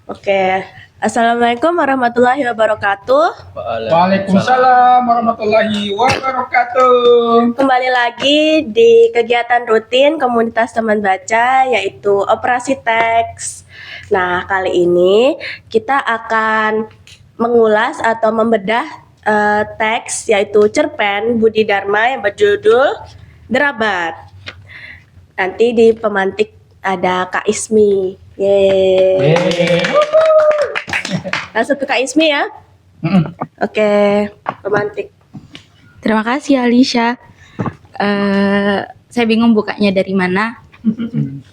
Oke, Assalamualaikum warahmatullahi wabarakatuh. Waalaikumsalam warahmatullahi wabarakatuh. Kembali lagi di kegiatan rutin komunitas teman baca yaitu operasi teks. Nah, kali ini kita akan mengulas atau membedah teks yaitu cerpen Budi Dharma yang berjudul Derabat. Nanti di pemantik ada Kak Ismi. Yeay. Langsung ke Kak Ismi ya. Oke, pemantik. Terima kasih Alisha. Saya bingung bukanya dari mana.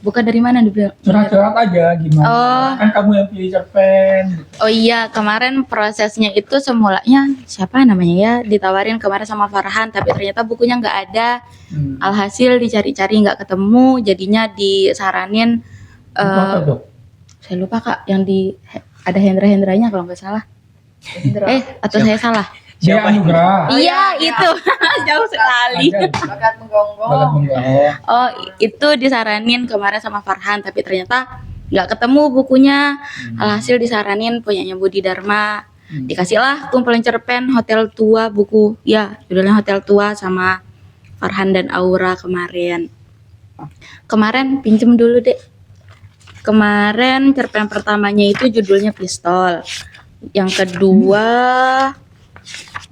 Buka dari mana dulu? Curhat-curhat aja gimana? Oh. Kan kamu yang pilih cerpen. Oh iya, kemarin prosesnya itu semulanya siapa namanya ya, ditawarin kemarin sama Farhan, tapi ternyata bukunya nggak ada. Alhasil dicari-cari nggak ketemu, jadinya disaranin. Apa tuh? Saya lupa Kak, yang ada Hendra-Hendranya kalau nggak salah. Atau saya salah? Siapa Anugrah? Iya, itu jauh sekali. Bakat menggonggong. Oh, itu disaranin kemarin sama Farhan, tapi ternyata nggak ketemu bukunya. Alhasil disaranin punyanya Budi Dharma. Dikasihlah kumpulan cerpen Hotel Tua, buku ya judulnya Hotel Tua sama Farhan dan Aura kemarin. Kemarin pinjem dulu deh. Kemarin cerpen pertamanya itu judulnya Pistol. Yang kedua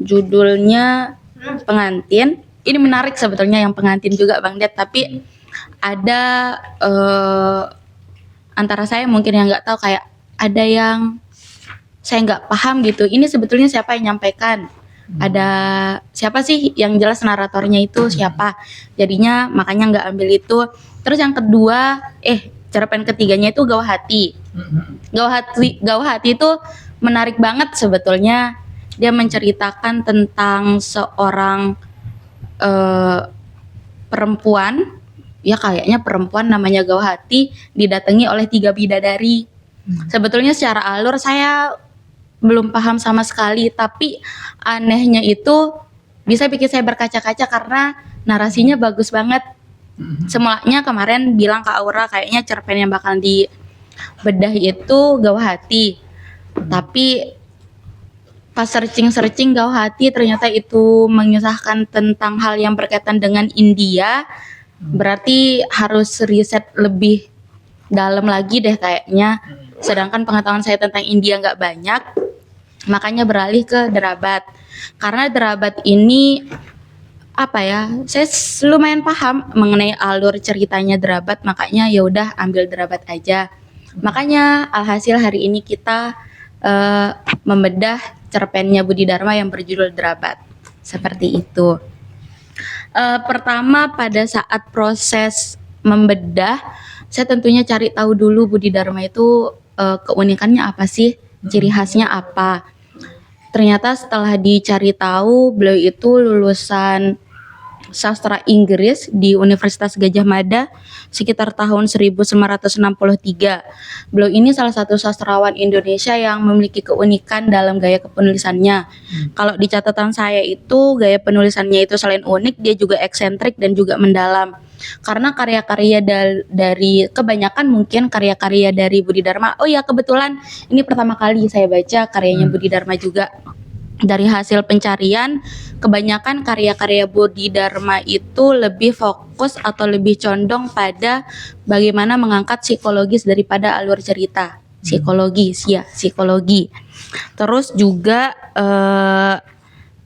judulnya Pengantin. Ini menarik sebetulnya yang pengantin juga Bang Ded, tapi ada antara saya mungkin yang nggak tahu, kayak ada yang saya nggak paham gitu. Ini sebetulnya siapa yang nyampaikan? Ada siapa sih, yang jelas naratornya itu siapa? Jadinya makanya nggak ambil itu. Terus yang kedua, cerpen ketiganya itu Gawah Hati. Gawah Hati itu menarik banget sebetulnya. Dia menceritakan tentang seorang perempuan, ya kayaknya perempuan namanya Gawah Hati, didatangi oleh 3 bidadari. Sebetulnya secara alur saya belum paham sama sekali, tapi anehnya itu bisa bikin saya berkaca-kaca karena narasinya bagus banget. Semulanya kemarin bilang ke Aura kayaknya cerpen yang bakal dibedah itu Gawah Hati. Tapi pas searching Gawah Hati ternyata itu mengisahkan tentang hal yang berkaitan dengan India. Berarti harus riset lebih dalam lagi deh kayaknya. Sedangkan pengetahuan saya tentang India nggak banyak. Makanya beralih ke Derabat. Karena Derabat ini saya lumayan paham mengenai alur ceritanya Derabat, makanya ya udah ambil Derabat aja. Makanya alhasil hari ini kita membedah cerpennya Budi Dharma yang berjudul Derabat. Seperti itu. Pertama pada saat proses membedah, saya tentunya cari tahu dulu Budi Dharma itu keunikannya apa sih, ciri khasnya apa. Ternyata setelah dicari tahu, beliau itu lulusan sastra Inggris di Universitas Gadjah Mada sekitar tahun 1963. Beliau ini salah satu sastrawan Indonesia yang memiliki keunikan dalam gaya kepenulisannya. Kalau di catatan saya itu gaya penulisannya itu selain unik, dia juga eksentrik dan juga mendalam. Karena karya-karya dari kebanyakan mungkin karya-karya dari Budi Dharma. Oh ya, kebetulan ini pertama kali saya baca karyanya Budi Dharma juga. Dari hasil pencarian, kebanyakan karya-karya Budi Dharma itu lebih fokus atau lebih condong pada bagaimana mengangkat psikologis daripada alur cerita. Psikologi. Terus juga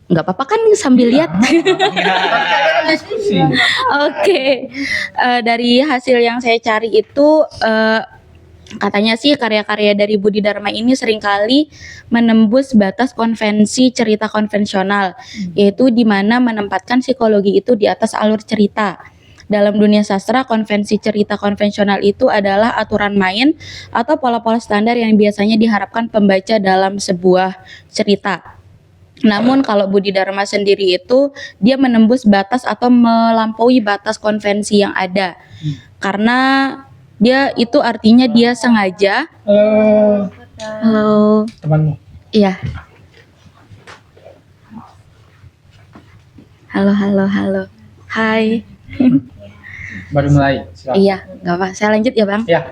nggak apa-apa kan sambil lihat. Oke. Dari hasil yang saya cari itu katanya sih karya-karya dari Budi Dharma ini seringkali menembus batas konvensi cerita konvensional, yaitu di mana menempatkan psikologi itu di atas alur cerita. Dalam dunia sastra, konvensi cerita konvensional itu adalah aturan main atau pola-pola standar yang biasanya diharapkan pembaca dalam sebuah cerita. Namun kalau Budi Dharma sendiri itu dia menembus batas atau melampaui batas konvensi yang ada. Karena dia itu artinya dia sengaja. Halo. Temanmu. Iya. Halo. Hai. Baru mulai. Silakan. Iya, nggak apa. Saya lanjut ya Bang. Ya.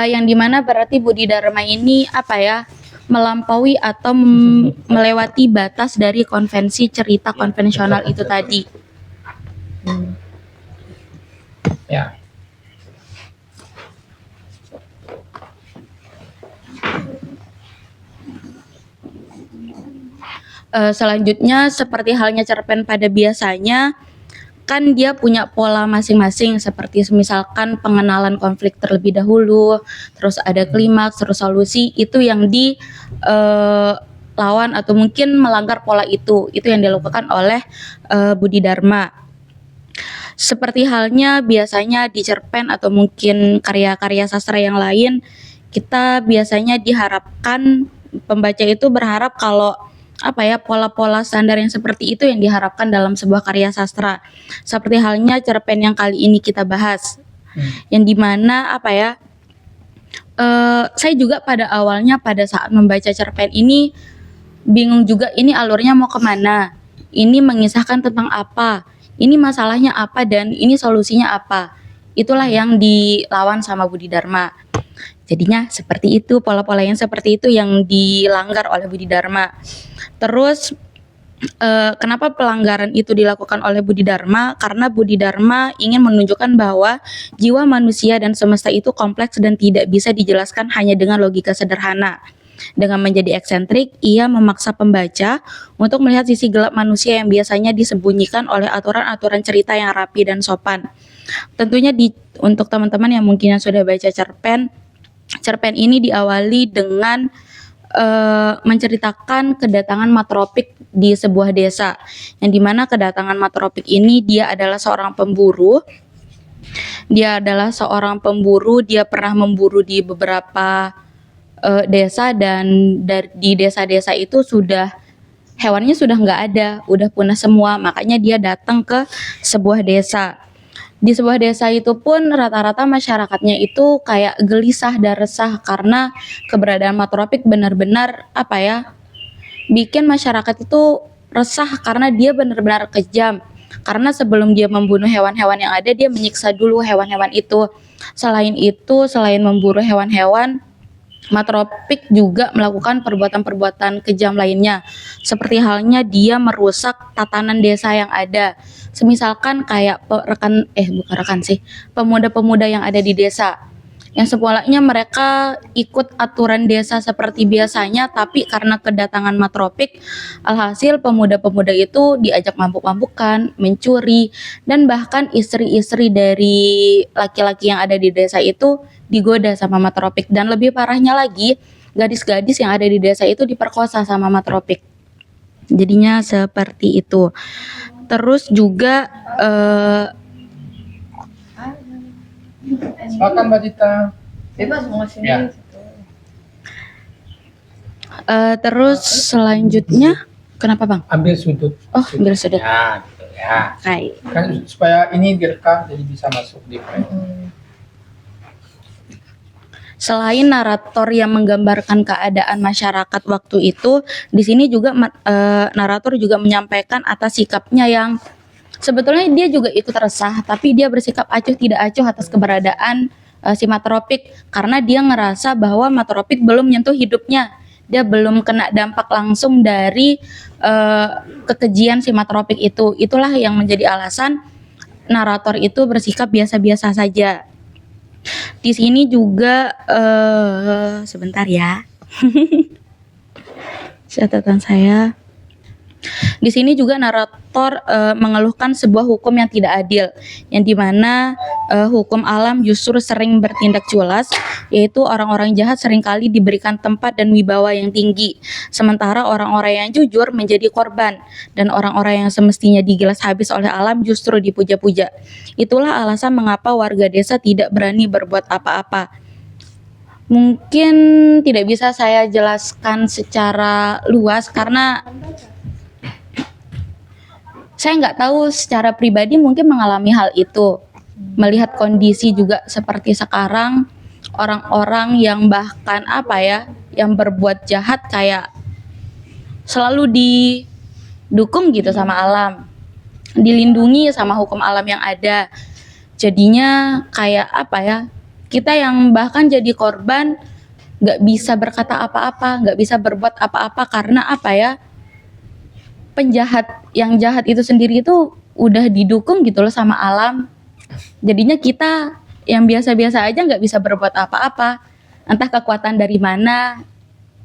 Yang dimana berarti Budi Dharma ini apa ya, melampaui atau melewati batas dari konvensi cerita konvensional itu tadi. Ya. Selanjutnya seperti halnya cerpen pada biasanya, kan dia punya pola masing-masing seperti misalkan pengenalan konflik terlebih dahulu, terus ada klimaks, terus solusi, itu yang di lawan atau mungkin melanggar pola itu yang dilakukan oleh Budi Dharma. Seperti halnya biasanya di cerpen atau mungkin karya-karya sastra yang lain, kita biasanya diharapkan, pembaca itu berharap kalau apa ya, pola-pola standar yang seperti itu yang diharapkan dalam sebuah karya sastra. Seperti halnya cerpen yang kali ini kita bahas, yang dimana apa ya, saya juga pada awalnya pada saat membaca cerpen ini bingung juga, ini alurnya mau kemana, ini mengisahkan tentang apa, ini masalahnya apa, dan ini solusinya apa. Itulah yang dilawan sama Budi Dharma. Jadinya seperti itu, pola-pola yang seperti itu yang dilanggar oleh Budi Dharma. Terus kenapa pelanggaran itu dilakukan oleh Budi Dharma? Karena Budi Dharma ingin menunjukkan bahwa jiwa manusia dan semesta itu kompleks dan tidak bisa dijelaskan hanya dengan logika sederhana. Dengan menjadi eksentrik, ia memaksa pembaca untuk melihat sisi gelap manusia yang biasanya disembunyikan oleh aturan-aturan cerita yang rapi dan sopan. Tentunya untuk teman-teman yang mungkin sudah baca cerpen ini diawali dengan menceritakan kedatangan Matropik di sebuah desa, yang dimana kedatangan Matropik ini dia adalah seorang pemburu. Dia pernah memburu di beberapa desa, dan di desa-desa itu hewannya sudah nggak ada, udah punah semua. Makanya dia datang ke sebuah desa. Di sebuah desa itu pun rata-rata masyarakatnya itu kayak gelisah dan resah karena keberadaan Matropik benar-benar apa ya, bikin masyarakat itu resah karena dia benar-benar kejam. Karena sebelum dia membunuh hewan-hewan yang ada, dia menyiksa dulu hewan-hewan itu. Selain itu, selain memburu hewan-hewan, Matropik juga melakukan perbuatan-perbuatan kejam lainnya. Seperti halnya dia merusak tatanan desa yang ada. Semisalkan kayak pemuda-pemuda yang ada di desa, yang semulanya mereka ikut aturan desa seperti biasanya, tapi karena kedatangan Matropik, alhasil pemuda-pemuda itu diajak mabuk-mabukan, mencuri, dan bahkan istri-istri dari laki-laki yang ada di desa itu digoda sama Matropik. Dan lebih parahnya lagi, gadis-gadis yang ada di desa itu diperkosa sama Matropik. Jadinya seperti itu. Terus juga Silakan Mbak Dita. Bebas mau sini. Ya. terus selanjutnya kenapa Bang? Ambil sudut. Oh, ambil sudut. Ya, gitu ya. Baik. Kan supaya ini direkam jadi bisa masuk di frame. Selain narator yang menggambarkan keadaan masyarakat waktu itu, di sini juga narator juga menyampaikan atas sikapnya yang sebetulnya dia juga ikut resah, tapi dia bersikap acuh tidak acuh atas keberadaan si Matropik, karena dia ngerasa bahwa Matropik belum menyentuh hidupnya, dia belum kena dampak langsung dari kekejian si Matropik itu. Itulah yang menjadi alasan narator itu bersikap biasa-biasa saja. Di sini juga sebentar ya. Catatan saya. Di sini juga narator mengeluhkan sebuah hukum yang tidak adil, yang dimana hukum alam justru sering bertindak culas, yaitu orang-orang jahat seringkali diberikan tempat dan wibawa yang tinggi, sementara orang-orang yang jujur menjadi korban, dan orang-orang yang semestinya digilas habis oleh alam justru dipuja-puja. Itulah alasan mengapa warga desa tidak berani berbuat apa-apa. Mungkin tidak bisa saya jelaskan secara luas karena saya nggak tahu secara pribadi mungkin mengalami hal itu. Melihat kondisi juga seperti sekarang, orang-orang yang bahkan apa ya, yang berbuat jahat kayak selalu didukung gitu sama alam, dilindungi sama hukum alam yang ada. Jadinya kayak apa ya, Kita yang bahkan jadi korban nggak bisa berkata apa-apa, nggak bisa berbuat apa-apa karena apa ya? Penjahat yang jahat itu sendiri itu udah didukung gitu loh sama alam. Jadinya kita yang biasa-biasa aja nggak bisa berbuat apa-apa. Entah kekuatan dari mana,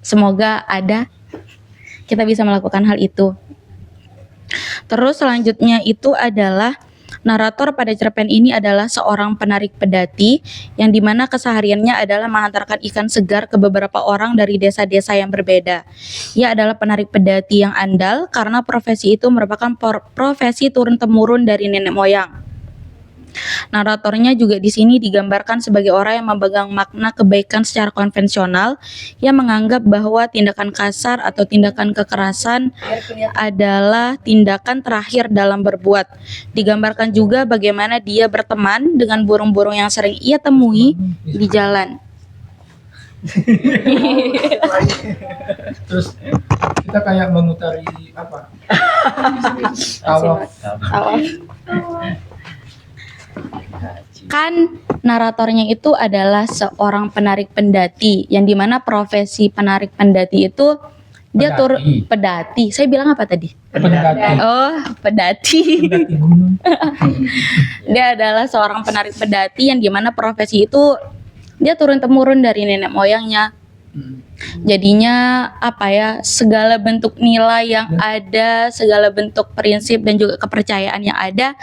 semoga ada kita bisa melakukan hal itu. Terus selanjutnya itu adalah narator pada cerpen ini adalah seorang penarik pedati yang dimana kesehariannya adalah mengantarkan ikan segar ke beberapa orang dari desa-desa yang berbeda. Ia adalah penarik pedati yang andal karena profesi itu merupakan profesi turun-temurun dari nenek moyang. Naratornya juga di sini digambarkan sebagai orang yang memegang makna kebaikan secara konvensional, yang menganggap bahwa tindakan kasar atau tindakan kekerasan adalah tindakan terakhir dalam berbuat. Digambarkan juga bagaimana dia berteman dengan burung-burung yang sering ia temui di jalan. Terus kita kayak memutari apa? Tawaf. Tawaf. Kan naratornya itu adalah seorang penarik pendati, yang dimana profesi penarik pendati itu dia turun pedati. Saya bilang apa tadi? Pendaki. Oh, pedati. Pendaki gunung. Dia adalah seorang penarik pedati yang dimana profesi itu dia turun temurun dari nenek moyangnya. Jadinya apa ya, segala bentuk nilai yang ada, segala bentuk prinsip dan juga kepercayaan yang ada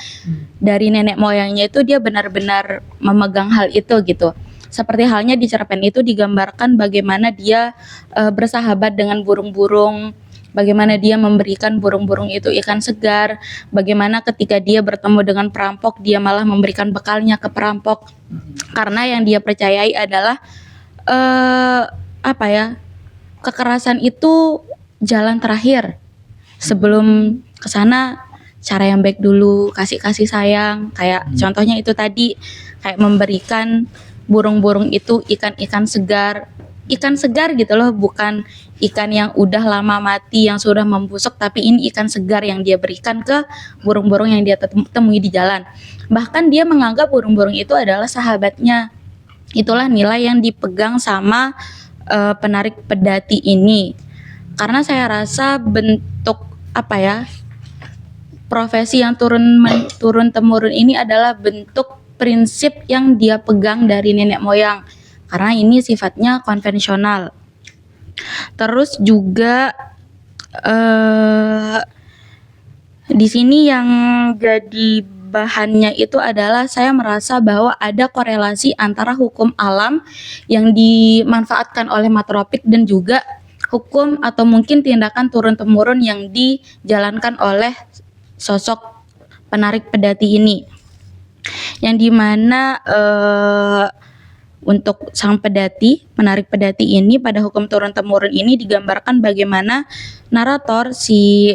dari nenek moyangnya itu dia benar-benar memegang hal itu gitu. Seperti halnya di cerpen itu digambarkan bagaimana dia bersahabat dengan burung-burung, bagaimana dia memberikan burung-burung itu ikan segar, bagaimana ketika dia bertemu dengan perampok dia malah memberikan bekalnya ke perampok karena yang dia percayai adalah apa ya, kekerasan itu jalan terakhir. Sebelum ke sana cara yang baik dulu, kasih sayang. Kayak contohnya itu tadi, kayak memberikan burung-burung itu ikan-ikan segar. Ikan segar gitu loh, bukan ikan yang udah lama mati, yang sudah membusuk, tapi ini ikan segar yang dia berikan ke burung-burung yang dia temui di jalan. Bahkan dia menganggap burung-burung itu adalah sahabatnya. Itulah nilai yang dipegang sama penarik pedati ini, karena saya rasa bentuk apa ya, profesi yang turun temurun ini adalah bentuk prinsip yang dia pegang dari nenek moyang, karena ini sifatnya konvensional. Terus juga di sini yang jadi bahannya itu adalah saya merasa bahwa ada korelasi antara hukum alam yang dimanfaatkan oleh matropik dan juga hukum atau mungkin tindakan turun-temurun yang dijalankan oleh sosok penarik pedati ini, yang dimana untuk sang pedati, penarik pedati ini pada hukum turun-temurun ini digambarkan bagaimana narator si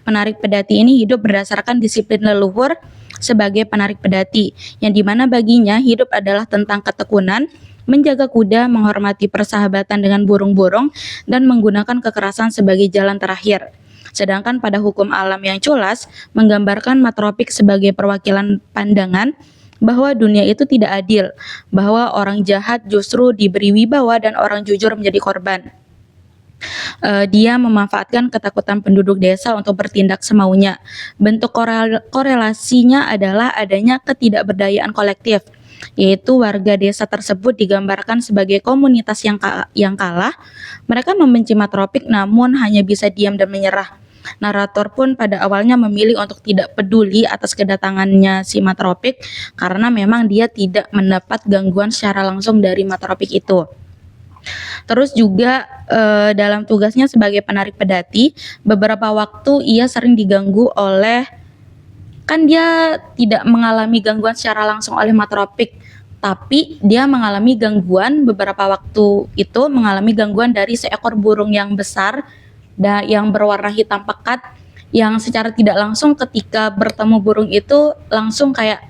penarik pedati ini hidup berdasarkan disiplin leluhur sebagai penarik pedati, yang dimana baginya hidup adalah tentang ketekunan, menjaga kuda, menghormati persahabatan dengan burung-burung, dan menggunakan kekerasan sebagai jalan terakhir. Sedangkan pada hukum alam yang culas menggambarkan matropik sebagai perwakilan pandangan bahwa dunia itu tidak adil, bahwa orang jahat justru diberi wibawa dan orang jujur menjadi korban. Dia memanfaatkan ketakutan penduduk desa untuk bertindak semaunya. Bentuk korelasinya adalah adanya ketidakberdayaan kolektif, yaitu warga desa tersebut digambarkan sebagai komunitas yang kalah. Mereka membenci matropik namun hanya bisa diam dan menyerah. Narator pun pada awalnya memilih untuk tidak peduli atas kedatangannya si matropik karena memang dia tidak mendapat gangguan secara langsung dari matropik itu. Terus juga dalam tugasnya sebagai penarik pedati, beberapa waktu ia sering diganggu oleh, kan dia tidak mengalami gangguan secara langsung oleh matropik, tapi dia mengalami gangguan beberapa waktu itu, mengalami gangguan dari seekor burung yang besar dan yang berwarna hitam pekat, yang secara tidak langsung ketika bertemu burung itu langsung kayak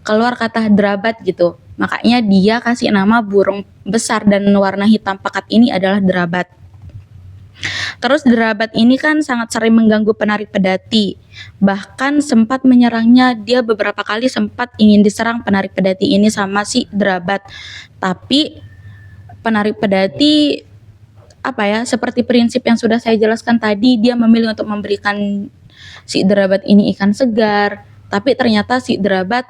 keluar kata derabat gitu. Makanya dia kasih nama burung besar dan warna hitam pekat ini adalah derabat. Terus Derabat ini kan sangat sering mengganggu penarik pedati. Bahkan sempat menyerangnya, dia beberapa kali sempat ingin diserang penarik pedati ini sama si Derabat. Tapi penarik pedati seperti prinsip yang sudah saya jelaskan tadi, dia memilih untuk memberikan si Derabat ini ikan segar. Tapi ternyata si Derabat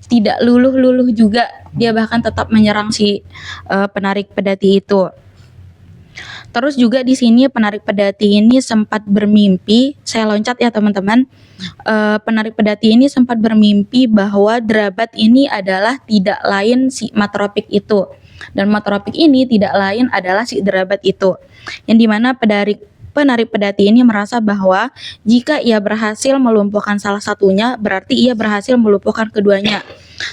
tidak luluh-luluh juga, dia bahkan tetap menyerang si penarik pedati itu. Terus juga di sini penarik pedati ini sempat bermimpi, saya loncat ya teman-teman. Penarik pedati ini sempat bermimpi bahwa Derabat ini adalah tidak lain si Matropik itu, dan Matropik ini tidak lain adalah si Derabat itu. Yang dimana penarik pedati ini merasa bahwa jika ia berhasil melumpuhkan salah satunya, berarti ia berhasil melumpuhkan keduanya.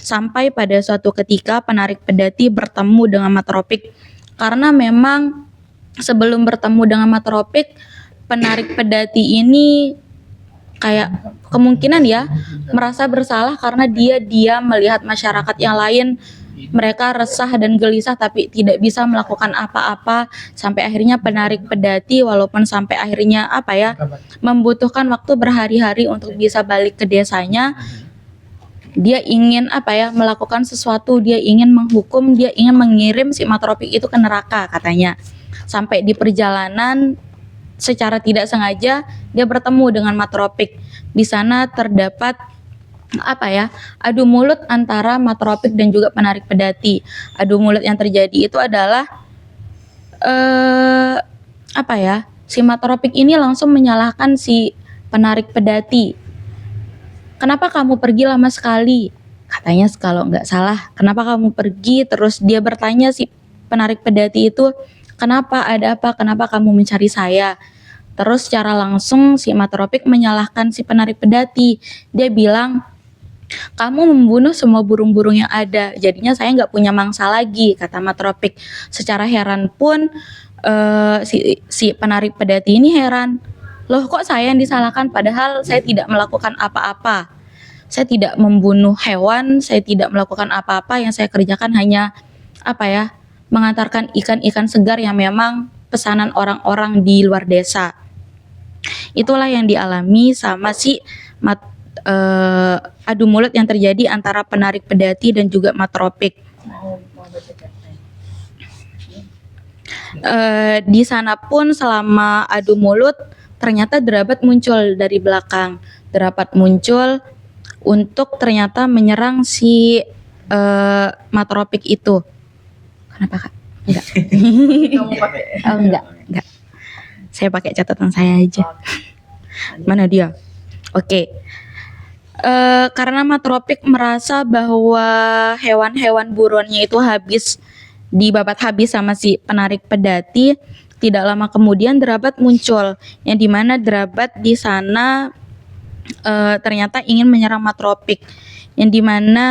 Sampai pada suatu ketika penarik pedati bertemu dengan Matropik, karena memang sebelum bertemu dengan Matropik, penarik pedati ini kayak kemungkinan ya merasa bersalah karena dia melihat masyarakat yang lain, mereka resah dan gelisah tapi tidak bisa melakukan apa-apa, sampai akhirnya penarik pedati walaupun sampai akhirnya membutuhkan waktu berhari-hari untuk bisa balik ke desanya, dia ingin melakukan sesuatu, dia ingin menghukum, dia ingin mengirim si Matropik itu ke neraka katanya. Sampai di perjalanan secara tidak sengaja dia bertemu dengan Matropik. Di sana terdapat adu mulut antara Matropik dan juga penarik pedati. Adu mulut yang terjadi itu adalah si Matropik ini langsung menyalahkan si penarik pedati. Kenapa kamu pergi lama sekali? Katanya kalau nggak salah, kenapa kamu pergi? Terus dia bertanya si penarik pedati itu, kenapa, ada apa, kenapa kamu mencari saya? Terus secara langsung si Matropik menyalahkan si penarik pedati. Dia bilang, kamu membunuh semua burung-burung yang ada, jadinya saya nggak punya mangsa lagi, kata Matropik. Secara heran pun si penarik pedati ini heran, loh kok saya yang disalahkan padahal saya tidak melakukan apa-apa. Saya tidak membunuh hewan, saya tidak melakukan apa-apa, yang saya kerjakan hanya mengantarkan ikan-ikan segar yang memang pesanan orang-orang di luar desa. Itulah yang dialami sama si adu mulut yang terjadi antara penarik pedati dan juga Matropik. Di sana pun selama adu mulut ternyata Derabat muncul dari belakang. Derabat muncul untuk ternyata menyerang si Matropik itu. Kenapa Kak? Enggak. Kamu pakai. Oh, enggak. Saya pakai catatan saya aja. Mana dia? Oke. Karena Matropik merasa bahwa hewan-hewan buronnya itu dibabat habis sama si penarik pedati, tidak lama kemudian Derabat muncul, yang dimana Derabat di sana ternyata ingin menyerang Matropik, yang dimana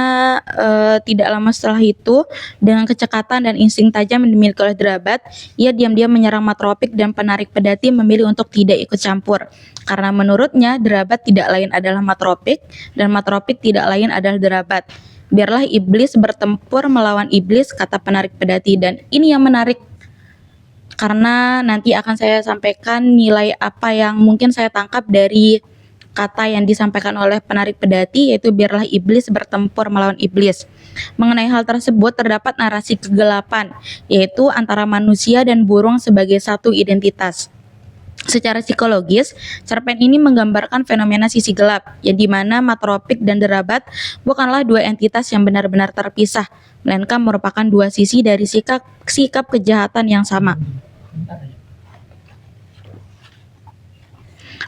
tidak lama setelah itu dengan kecekatan dan insting tajam yang dimiliki oleh Derabat, ia diam-diam menyerang Matropik dan penarik pedati memilih untuk tidak ikut campur karena menurutnya Derabat tidak lain adalah Matropik dan Matropik tidak lain adalah Derabat. Biarlah iblis bertempur melawan iblis, kata penarik pedati. Dan ini yang menarik karena nanti akan saya sampaikan nilai apa yang mungkin saya tangkap dari kata yang disampaikan oleh penarik pedati, yaitu biarlah iblis bertempur melawan iblis. Mengenai hal tersebut terdapat narasi kegelapan, yaitu antara manusia dan burung sebagai satu identitas. Secara psikologis, cerpen ini menggambarkan fenomena sisi gelap, yang dimana Matropik dan Derabat bukanlah dua entitas yang benar-benar terpisah, melainkan merupakan dua sisi dari sikap kejahatan yang sama.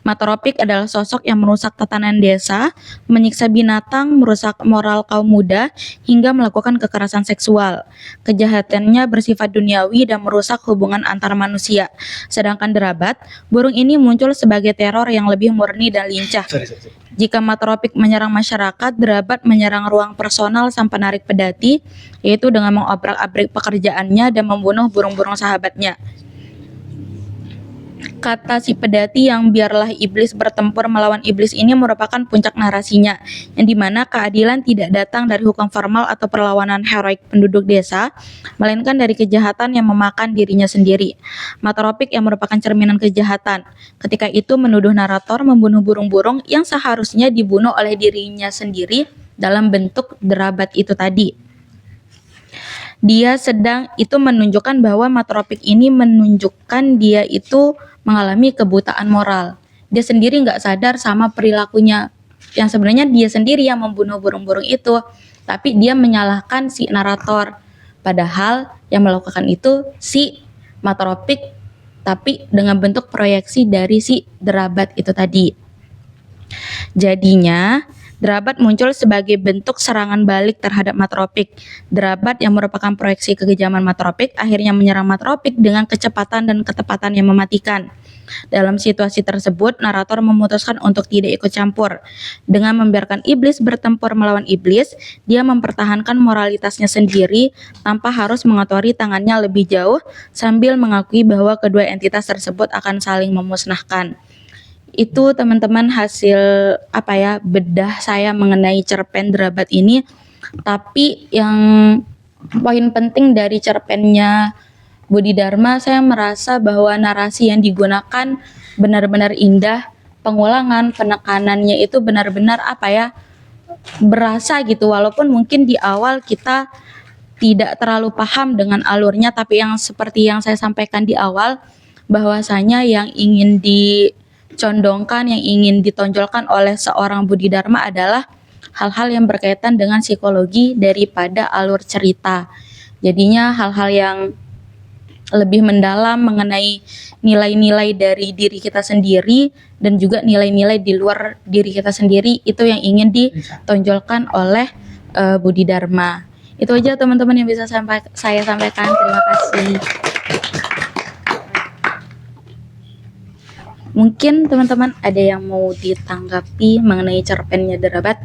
Matropik adalah sosok yang merusak tatanan desa, menyiksa binatang, merusak moral kaum muda, hingga melakukan kekerasan seksual. Kejahatannya bersifat duniawi dan merusak hubungan antar manusia. Sedangkan Derabat, burung ini muncul sebagai teror yang lebih murni dan lincah. Jika Matropik menyerang masyarakat, Derabat menyerang ruang personal sang penarik pedati, yaitu dengan mengobrak-abrik pekerjaannya dan membunuh burung-burung sahabatnya. Kata si pedati yang biarlah iblis bertempur melawan iblis ini merupakan puncak narasinya, yang dimana keadilan tidak datang dari hukum formal atau perlawanan heroik penduduk desa, melainkan dari kejahatan yang memakan dirinya sendiri. Matropik yang merupakan cerminan kejahatan, ketika itu menuduh narator membunuh burung-burung yang seharusnya dibunuh oleh dirinya sendiri dalam bentuk derabat itu tadi. Dia sedang itu menunjukkan bahwa matropik ini menunjukkan dia itu mengalami kebutaan moral. Dia sendiri nggak sadar sama perilakunya, yang sebenarnya dia sendiri yang membunuh burung-burung itu, tapi dia menyalahkan si narator. Padahal yang melakukan itu si matropik, tapi dengan bentuk proyeksi dari si derabat itu tadi. Jadinya derabat muncul sebagai bentuk serangan balik terhadap matropik. Derabat yang merupakan proyeksi kekejaman matropik akhirnya menyerang matropik dengan kecepatan dan ketepatan yang mematikan. Dalam situasi tersebut, narator memutuskan untuk tidak ikut campur. Dengan membiarkan iblis bertempur melawan iblis, dia mempertahankan moralitasnya sendiri tanpa harus mengotori tangannya lebih jauh sambil mengakui bahwa kedua entitas tersebut akan saling memusnahkan. Itu teman-teman hasil bedah saya mengenai cerpen derabat ini. Tapi yang poin penting dari cerpennya Budi Dharma, saya merasa bahwa narasi yang digunakan benar-benar indah, pengulangan penekanannya itu benar-benar berasa gitu, walaupun mungkin di awal kita tidak terlalu paham dengan alurnya, tapi yang seperti yang saya sampaikan di awal, bahwasanya yang ingin condongkan, yang ingin ditonjolkan oleh seorang Budi Dharma adalah hal-hal yang berkaitan dengan psikologi daripada alur cerita. Jadinya hal-hal yang lebih mendalam mengenai nilai-nilai dari diri kita sendiri dan juga nilai-nilai di luar diri kita sendiri, itu yang ingin ditonjolkan oleh Budi Dharma. Itu aja teman-teman yang bisa saya sampaikan. Terima kasih. Mungkin teman-teman ada yang mau ditanggapi mengenai cerpennya Derabat?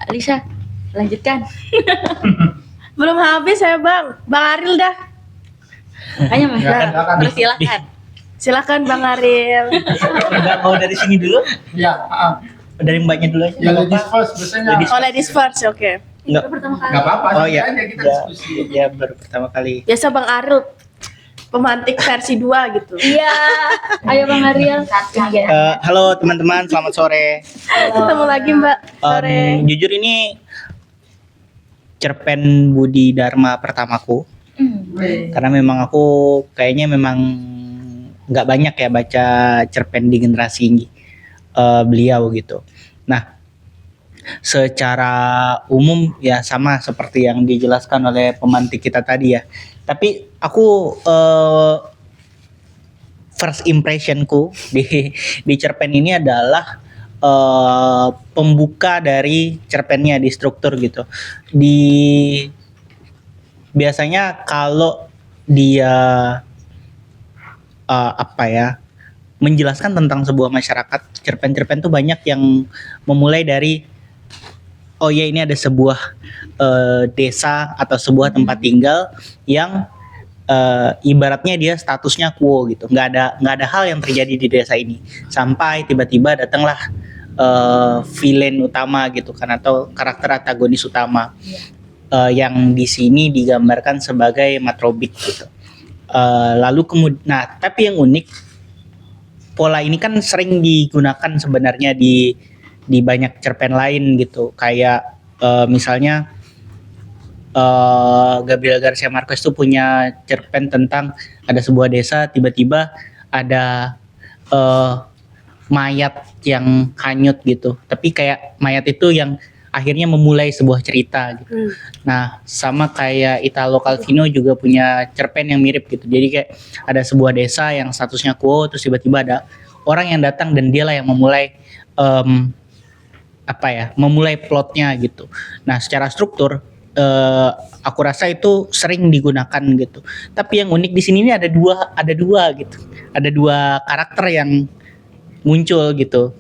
Alisa, lanjutkan. Belum habis ya Bang Aril dah. Makanya Mas, Silakan. persilakan. Silakan Bang Aril. Enggak mau dari sini dulu? Ya, Dari mbaknya dulu aja. ya nggak ladies apa-apa. first biasanya. Ladies Oh, ladies first, oke. Enggak. Nggak apa-apa, Oh santai iya. aja kita Ya, diskusi. ya baru pertama kali. Biasa Bang Aril pemantik versi 2 gitu. Iya, ayo Bang Ariel. Halo teman-teman, selamat sore. Ketemu lagi Mbak sore. Jujur ini cerpen Budi Dharma pertamaku. Karena memang aku kayaknya memang nggak banyak ya baca cerpen di generasi beliau gitu. Nah, secara umum ya sama seperti yang dijelaskan oleh pemantik kita tadi ya. Tapi aku first impressionku di cerpen ini adalah pembuka dari cerpennya di struktur gitu. Biasanya kalau dia menjelaskan tentang sebuah masyarakat, cerpen-cerpen tuh banyak yang memulai dari oh ya ini ada sebuah desa atau sebuah tempat tinggal yang ibaratnya dia statusnya quo gitu, nggak ada hal yang terjadi di desa ini sampai tiba-tiba datanglah villain utama gitu kan, atau karakter antagonis utama. Yang di sini digambarkan sebagai Matrobik gitu. Lalu kemudian, nah tapi yang unik, pola ini kan sering digunakan sebenarnya di banyak cerpen lain gitu. Kayak misalnya Gabriel Garcia Marquez tuh punya cerpen tentang ada sebuah desa tiba-tiba ada mayat yang hanyut gitu. Tapi kayak mayat itu yang akhirnya memulai sebuah cerita gitu. Nah, sama kayak Italo Calvino juga punya cerpen yang mirip gitu. Jadi kayak ada sebuah desa yang statusnya quo, terus tiba-tiba ada orang yang datang dan dialah yang memulai memulai plotnya gitu. Nah, secara struktur aku rasa itu sering digunakan gitu. Tapi yang unik di sini ini ada dua gitu. Ada dua karakter yang muncul gitu.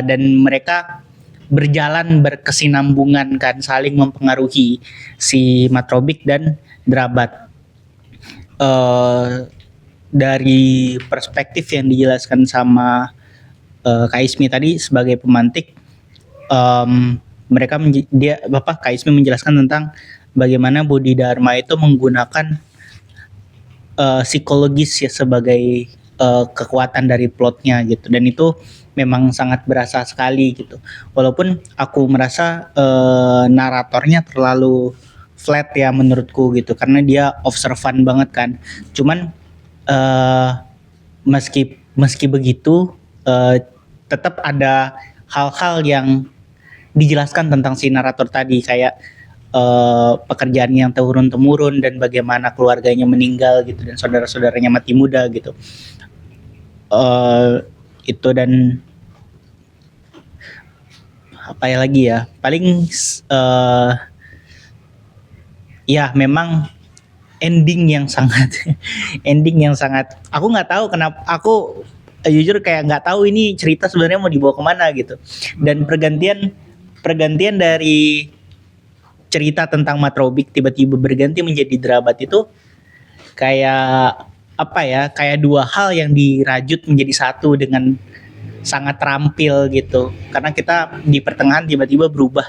Dan mereka berjalan berkesinambungan kan, saling mempengaruhi si Matrobik dan Derabat. dari perspektif yang dijelaskan sama Kak Ismi tadi sebagai pemantik, Kak Ismi menjelaskan tentang bagaimana Bodhidharma itu menggunakan psikologis ya sebagai kekuatan dari plotnya gitu, dan itu memang sangat berasa sekali gitu. Walaupun aku merasa naratornya terlalu flat ya menurutku gitu, karena dia observan banget kan. Cuman meski begitu tetap ada hal-hal yang dijelaskan tentang si narator tadi, kayak pekerjaan yang turun temurun dan bagaimana keluarganya meninggal gitu dan saudara-saudaranya mati muda gitu. Itu, dan apa ya lagi ya, paling ya memang ending yang sangat aku nggak tahu kenapa, aku jujur kayak nggak tahu ini cerita sebenarnya mau dibawa kemana gitu. Dan pergantian dari cerita tentang Matrobik tiba-tiba berganti menjadi Derabat itu kayak apa ya, kayak dua hal yang dirajut menjadi satu dengan sangat terampil gitu. Karena kita di pertengahan tiba-tiba berubah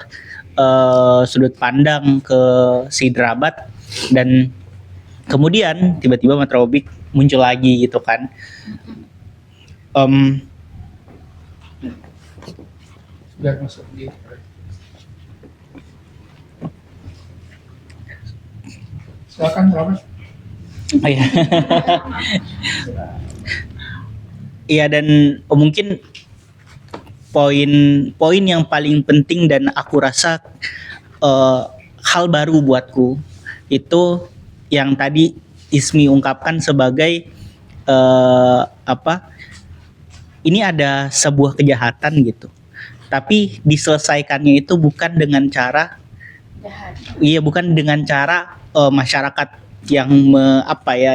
sudut pandang ke si Derabat, dan kemudian tiba-tiba Matrobik muncul lagi gitu kan. Biar masuk di silakan Robert. Oh iya. Iya, dan mungkin poin yang paling penting dan aku rasa hal baru buatku itu yang tadi Ismi ungkapkan sebagai ini ada sebuah kejahatan gitu, tapi diselesaikannya itu bukan dengan cara bukan dengan cara masyarakat yang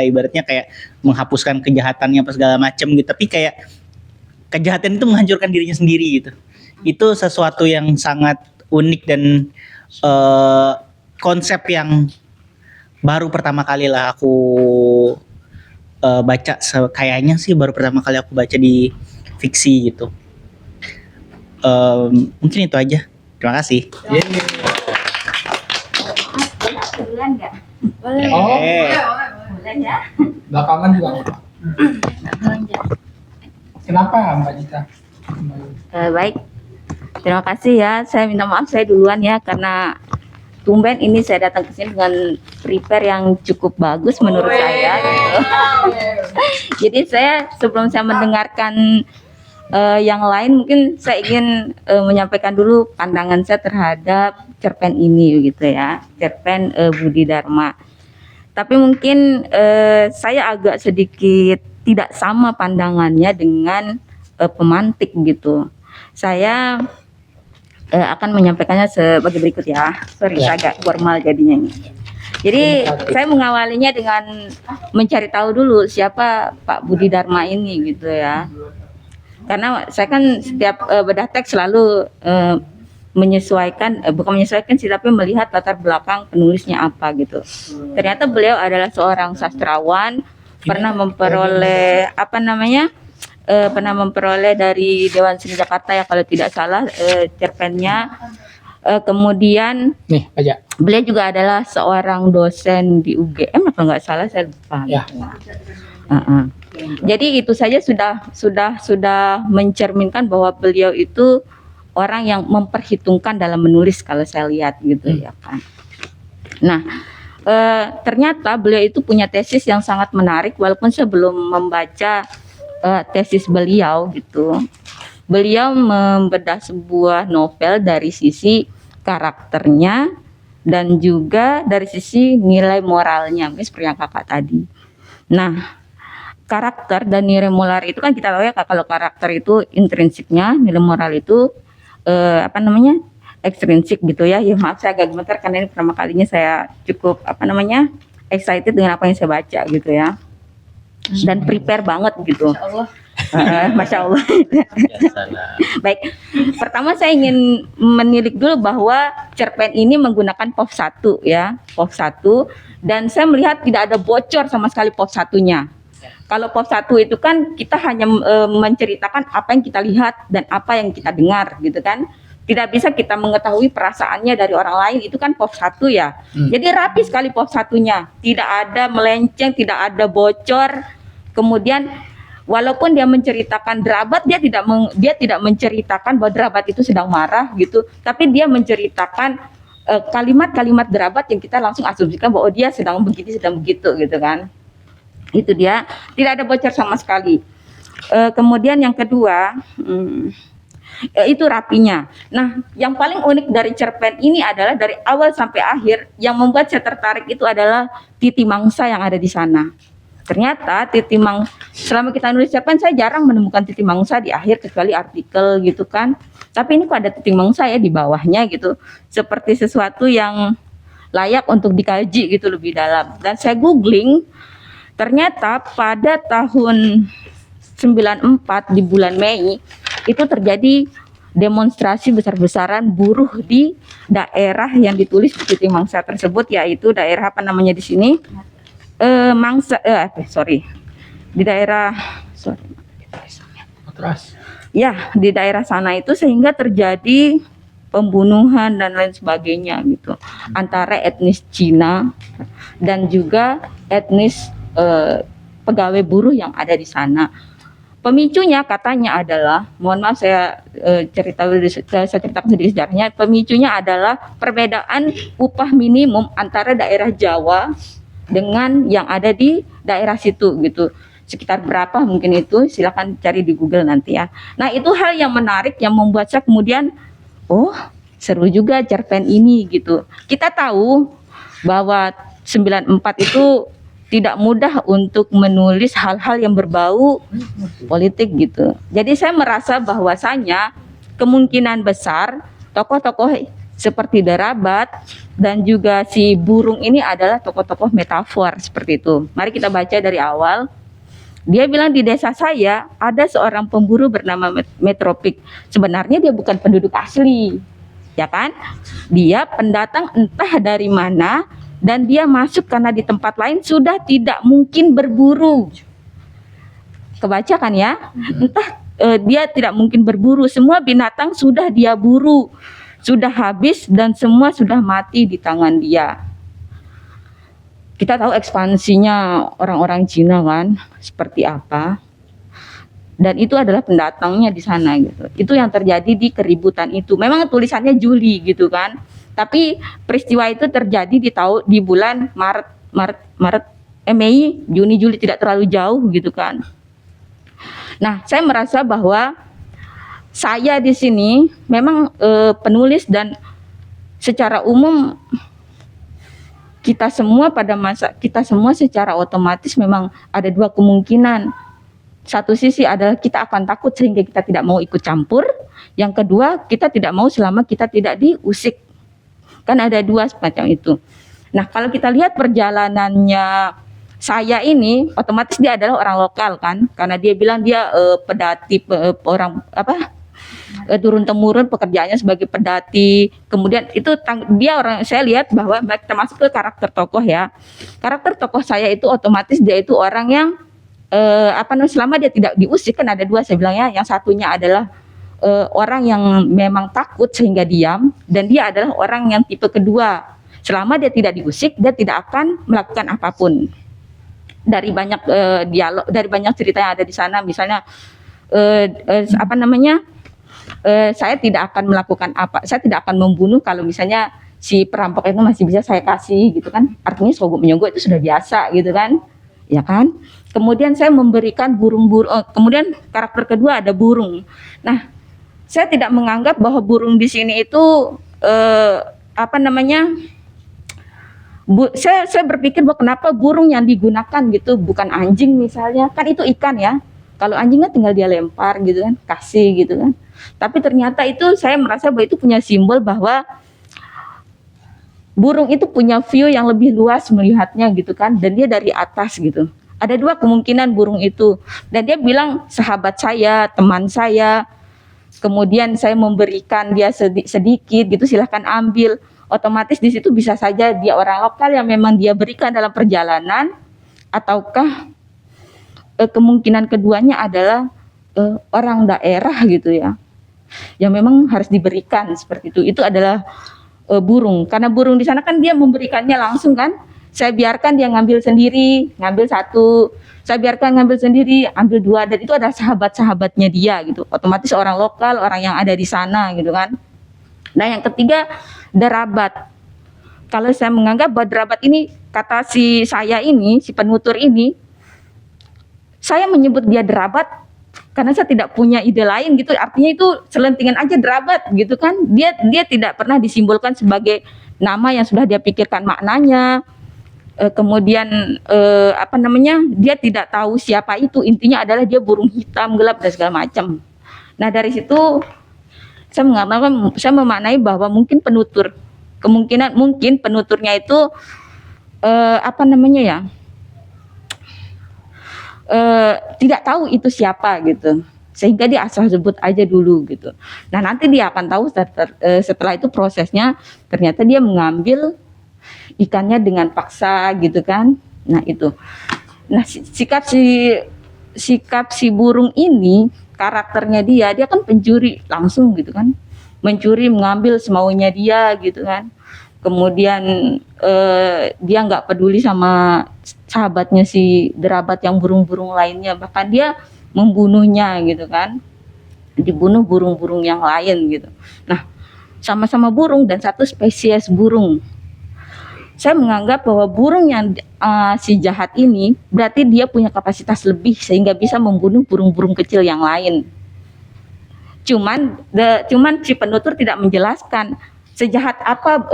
ibaratnya kayak menghapuskan kejahatannya apa segala macam gitu, tapi kayak kejahatan itu menghancurkan dirinya sendiri gitu. Itu sesuatu yang sangat unik dan konsep yang baru pertama kali lah aku baca, kayaknya sih baru pertama kali aku baca di fiksi gitu. Mungkin itu aja. Terima kasih. Duluan nggak? Boleh. Oh, Boleh ya? belakangan juga nggak apa. Kenapa Mbak Jita? Baik, terima kasih ya. Saya minta maaf saya duluan ya, karena tumben ini saya datang ke sini dengan prepare yang cukup bagus menurut saya. Gitu. Jadi saya sebelum saya mendengarkan yang lain, mungkin saya ingin menyampaikan dulu pandangan saya terhadap cerpen ini gitu ya, cerpen Bodhidharma. Tapi mungkin saya agak sedikit tidak sama pandangannya dengan pemantik gitu. Saya akan menyampaikannya sebagai berikut ya. Sorry, saya agak formal jadinya ini. Jadi saya mengawalinya dengan mencari tahu dulu siapa Pak Bodhidharma ini gitu ya. Karena saya kan setiap bedah teks selalu bukan menyesuaikan sih, tapi melihat latar belakang penulisnya apa gitu. Ternyata beliau adalah seorang sastrawan, pernah memperoleh pernah memperoleh dari Dewan Seni Jakarta ya kalau tidak salah cerpennya. Kemudian Nih, aja. beliau juga adalah seorang dosen di UGM kalau nggak salah, saya lupa. Ya. Jadi itu saja sudah mencerminkan bahwa beliau itu orang yang memperhitungkan dalam menulis kalau saya lihat gitu ya kan. Nah, ternyata beliau itu punya tesis yang sangat menarik, walaupun saya belum membaca tesis beliau gitu. Beliau membedah sebuah novel dari sisi karakternya dan juga dari sisi nilai moralnya, seperti yang kakak tadi. Nah, karakter dan nilai moral itu kan kita tahu ya, kalau karakter itu intrinsiknya, nilai moral itu ekstrinsik gitu ya. Ya maaf saya agak gemetar karena ini pertama kalinya saya cukup excited dengan apa yang saya baca gitu ya. Dan prepare banget gitu. Masya Allah. Baik, pertama saya ingin menilik dulu bahwa cerpen ini menggunakan POV 1 ya, POV 1, dan saya melihat tidak ada bocor sama sekali POV 1-nya. Kalau POV 1 itu kan kita hanya menceritakan apa yang kita lihat dan apa yang kita dengar gitu kan. Tidak bisa kita mengetahui perasaannya dari orang lain, itu kan POV 1 ya. Jadi rapi sekali POV 1-nya. Tidak ada melenceng, tidak ada bocor. Kemudian walaupun dia menceritakan Derabat, dia tidak menceritakan bahwa Derabat itu sedang marah gitu, tapi dia menceritakan kalimat-kalimat Derabat yang kita langsung asumsikan bahwa dia sedang begini, sedang begitu gitu kan. Itu dia, tidak ada bocor sama sekali. Kemudian yang kedua, itu rapinya. Nah, yang paling unik dari cerpen ini adalah dari awal sampai akhir yang membuat saya tertarik itu adalah titi mangsa yang ada di sana. Ternyata selama kita nulis cerpen saya jarang menemukan titi mangsa di akhir kecuali artikel gitu kan. Tapi ini kok ada titi mangsa ya di bawahnya gitu. Seperti sesuatu yang layak untuk dikaji gitu lebih dalam. Dan saya googling, ternyata pada tahun 94 di bulan Mei itu terjadi demonstrasi besar-besaran buruh di daerah yang ditulis di titi mangsa tersebut, yaitu daerah apa namanya di sini? Di daerah Matras. ya, di daerah sana itu, sehingga terjadi pembunuhan dan lain sebagainya gitu antara etnis Cina dan juga etnis pegawai buruh yang ada di sana. Pemicunya katanya adalah, mohon maaf saya ceritakan sedikit sejarahnya. Pemicunya adalah perbedaan upah minimum antara daerah Jawa dengan yang ada di daerah situ gitu. Sekitar berapa mungkin itu, silakan cari di Google nanti ya. Nah, itu hal yang menarik yang membuat saya kemudian, oh seru juga cerpen ini gitu. Kita tahu bahwa 94 itu tidak mudah untuk menulis hal-hal yang berbau politik gitu. Jadi saya merasa bahwasanya kemungkinan besar tokoh-tokoh seperti Derabat dan juga si burung ini adalah tokoh-tokoh metafor seperti itu. Mari kita baca dari awal. Dia bilang, di desa saya ada seorang pemburu bernama Metropik. Sebenarnya dia bukan penduduk asli, ya kan? Dia pendatang entah dari mana. Dan dia masuk karena di tempat lain sudah tidak mungkin berburu. Kebaca kan ya? Entah dia tidak mungkin berburu. Semua binatang sudah dia buru, sudah habis dan semua sudah mati di tangan dia. Kita tahu ekspansinya orang-orang Cina kan seperti apa. Dan itu adalah pendatangnya di sana gitu. Itu yang terjadi di keributan itu. Memang tulisannya Juli gitu kan. Tapi peristiwa itu terjadi di bulan Mei, Juni, Juli, tidak terlalu jauh gitu kan. Nah, saya merasa bahwa saya di sini memang penulis dan secara umum kita semua secara otomatis memang ada dua kemungkinan. Satu sisi adalah kita akan takut sehingga kita tidak mau ikut campur. Yang kedua, kita tidak mau selama kita tidak diusik. Kan ada dua semacam itu. Nah, kalau kita lihat perjalanannya saya ini, otomatis dia adalah orang lokal kan, karena dia bilang dia pedati, orang apa, turun temurun pekerjaannya sebagai pedati. Kemudian itu dia orang, saya lihat bahwa termasuk ke karakter tokoh ya. Karakter tokoh saya itu otomatis dia itu orang yang selama dia tidak diusik, kan ada dua saya bilang ya. Yang satunya adalah orang yang memang takut sehingga diam, dan dia adalah orang yang tipe kedua. Selama dia tidak diusik, dia tidak akan melakukan apapun. Dari banyak dialog, dari banyak cerita yang ada di sana, misalnya saya tidak akan melakukan apa, saya tidak akan membunuh kalau misalnya si perampok itu masih bisa saya kasih gitu kan. Artinya sogok menyogok itu sudah biasa gitu kan, ya kan. Kemudian saya memberikan burung-burung. Kemudian karakter kedua ada burung. Nah, saya tidak menganggap bahwa burung di sini itu saya berpikir bahwa kenapa burung yang digunakan gitu bukan anjing misalnya, kan itu ikan ya. Kalau anjingnya tinggal dia lempar gitu kan, kasih gitu kan. Tapi ternyata itu saya merasa bahwa itu punya simbol bahwa burung itu punya view yang lebih luas melihatnya gitu kan, dan dia dari atas gitu. Ada dua kemungkinan burung itu, dan dia bilang sahabat saya, teman saya. Kemudian saya memberikan dia sedikit gitu, silahkan ambil. Otomatis di situ bisa saja dia orang lokal yang memang dia berikan dalam perjalanan, ataukah kemungkinan keduanya adalah orang daerah gitu ya, yang memang harus diberikan seperti itu. Itu adalah burung, karena burung di sana kan dia memberikannya langsung kan. Saya biarkan dia ngambil sendiri, ngambil satu, saya biarkan ngambil sendiri, ambil dua, dan itu adalah sahabat-sahabatnya dia gitu. Otomatis orang lokal, orang yang ada di sana gitu kan. Nah yang ketiga, derabat. Kalau saya menganggap bahwa derabat ini, kata si saya ini, si penutur ini, saya menyebut dia derabat karena saya tidak punya ide lain gitu. Artinya itu selentingan aja derabat gitu kan. Dia tidak pernah disimbolkan sebagai nama yang sudah dia pikirkan maknanya. Kemudian dia tidak tahu siapa itu. Intinya adalah dia burung hitam, gelap dan segala macam. Nah dari situ saya memaknai bahwa mungkin penuturnya itu tidak tahu itu siapa gitu, sehingga dia asal sebut aja dulu gitu. Nah nanti dia akan tahu setelah itu prosesnya, ternyata dia mengambil ikannya dengan paksa gitu kan. Nah itu, nah sikap si burung ini, karakternya dia kan pencuri langsung gitu kan, mencuri, mengambil semaunya dia gitu kan. Kemudian dia nggak peduli sama sahabatnya si derabat yang burung-burung lainnya, bahkan dia membunuhnya gitu kan, dibunuh burung-burung yang lain gitu. Nah sama-sama burung dan satu spesies burung. Saya menganggap bahwa burung yang si jahat ini berarti dia punya kapasitas lebih sehingga bisa membunuh burung-burung kecil yang lain. Cuman si penutur tidak menjelaskan sejahat apa,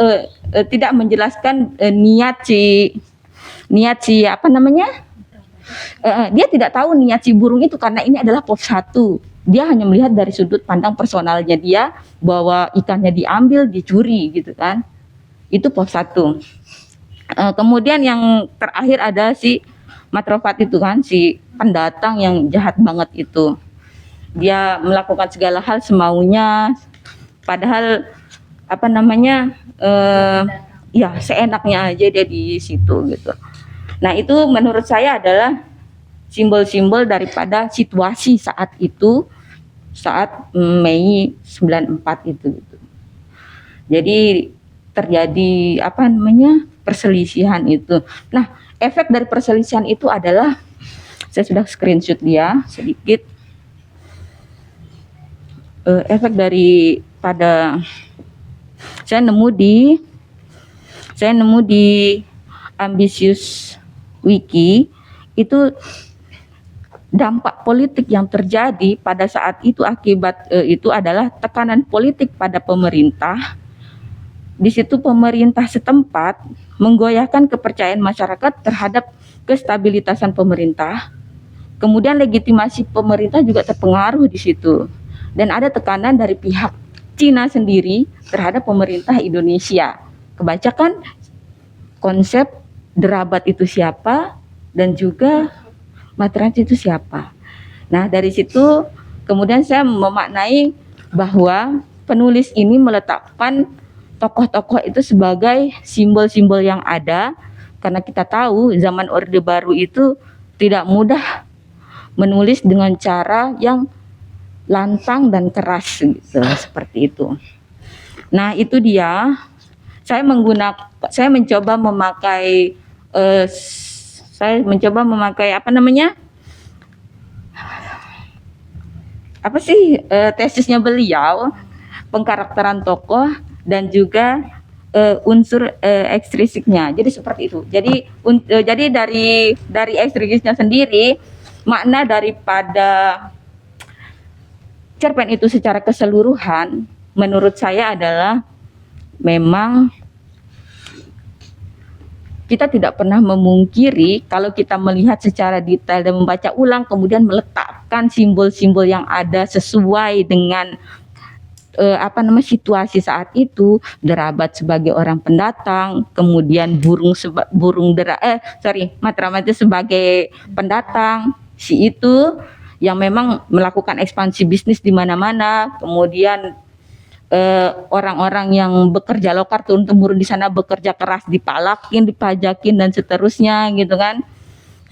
tidak menjelaskan niat si dia tidak tahu niat si burung itu, karena ini adalah POV 1. Dia hanya melihat dari sudut pandang personalnya dia bahwa ikannya diambil, dicuri gitu kan. Itu POV 1. Kemudian yang terakhir ada si matrofat itu kan, si pendatang yang jahat banget itu. Dia melakukan segala hal semaunya, padahal ya seenaknya aja dia di situ gitu. Nah itu menurut saya adalah simbol-simbol daripada situasi saat itu, saat Mei 94 itu gitu. Jadi terjadi perselisihan itu. Nah efek dari perselisihan itu adalah, saya sudah screenshot dia sedikit. Efek daripada saya nemu di Ambitious Wiki itu, dampak politik yang terjadi pada saat itu akibat itu adalah tekanan politik pada pemerintah. Di situ pemerintah setempat menggoyahkan kepercayaan masyarakat terhadap kestabilitasan pemerintah. Kemudian legitimasi pemerintah juga terpengaruh di situ. Dan ada tekanan dari pihak Cina sendiri terhadap pemerintah Indonesia. Kebacakan konsep derabat itu siapa dan juga matrans itu siapa. Nah dari situ kemudian saya memaknai bahwa penulis ini meletakkan tokoh-tokoh itu sebagai simbol-simbol yang ada, karena kita tahu zaman Orde Baru itu tidak mudah menulis dengan cara yang lantang dan keras gitu, seperti itu. Nah itu dia, saya mencoba memakai tesisnya beliau, pengkarakteran tokoh dan juga unsur ekstrisiknya. Jadi seperti itu. Jadi dari ekstrisiknya sendiri, makna daripada cerpen itu secara keseluruhan menurut saya adalah memang kita tidak pernah memungkiri kalau kita melihat secara detail dan membaca ulang, kemudian meletakkan simbol-simbol yang ada sesuai dengan situasi saat itu. Derabat sebagai orang pendatang, kemudian Matramat sebagai pendatang, si itu yang memang melakukan ekspansi bisnis di mana-mana. Kemudian orang-orang yang bekerja lokal turun-temurun di sana bekerja keras, dipalakin, dipajakin dan seterusnya gitu kan.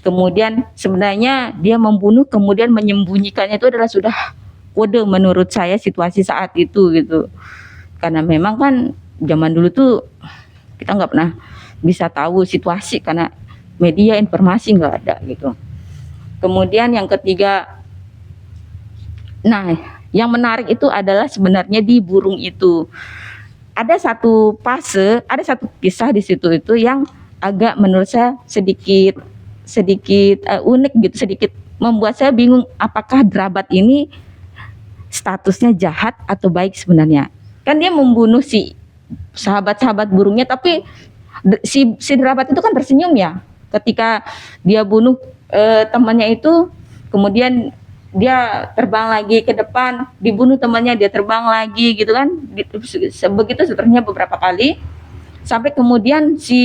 Kemudian sebenarnya dia membunuh kemudian menyembunyikannya itu adalah sudah kode menurut saya situasi saat itu gitu. Karena memang kan zaman dulu tuh kita nggak pernah bisa tahu situasi karena media informasi nggak ada gitu. Kemudian yang ketiga, nah yang menarik itu adalah sebenarnya di burung itu ada satu fase, ada satu kisah di situ itu yang agak menurut saya sedikit unik gitu, sedikit membuat saya bingung apakah Drabat ini statusnya jahat atau baik sebenarnya. Kan dia membunuh si sahabat-sahabat burungnya, tapi si Drabat itu kan tersenyum ya ketika dia bunuh temannya itu, kemudian dia terbang lagi ke depan, dibunuh temannya, dia terbang lagi gitu kan. Begitu seterusnya beberapa kali sampai kemudian si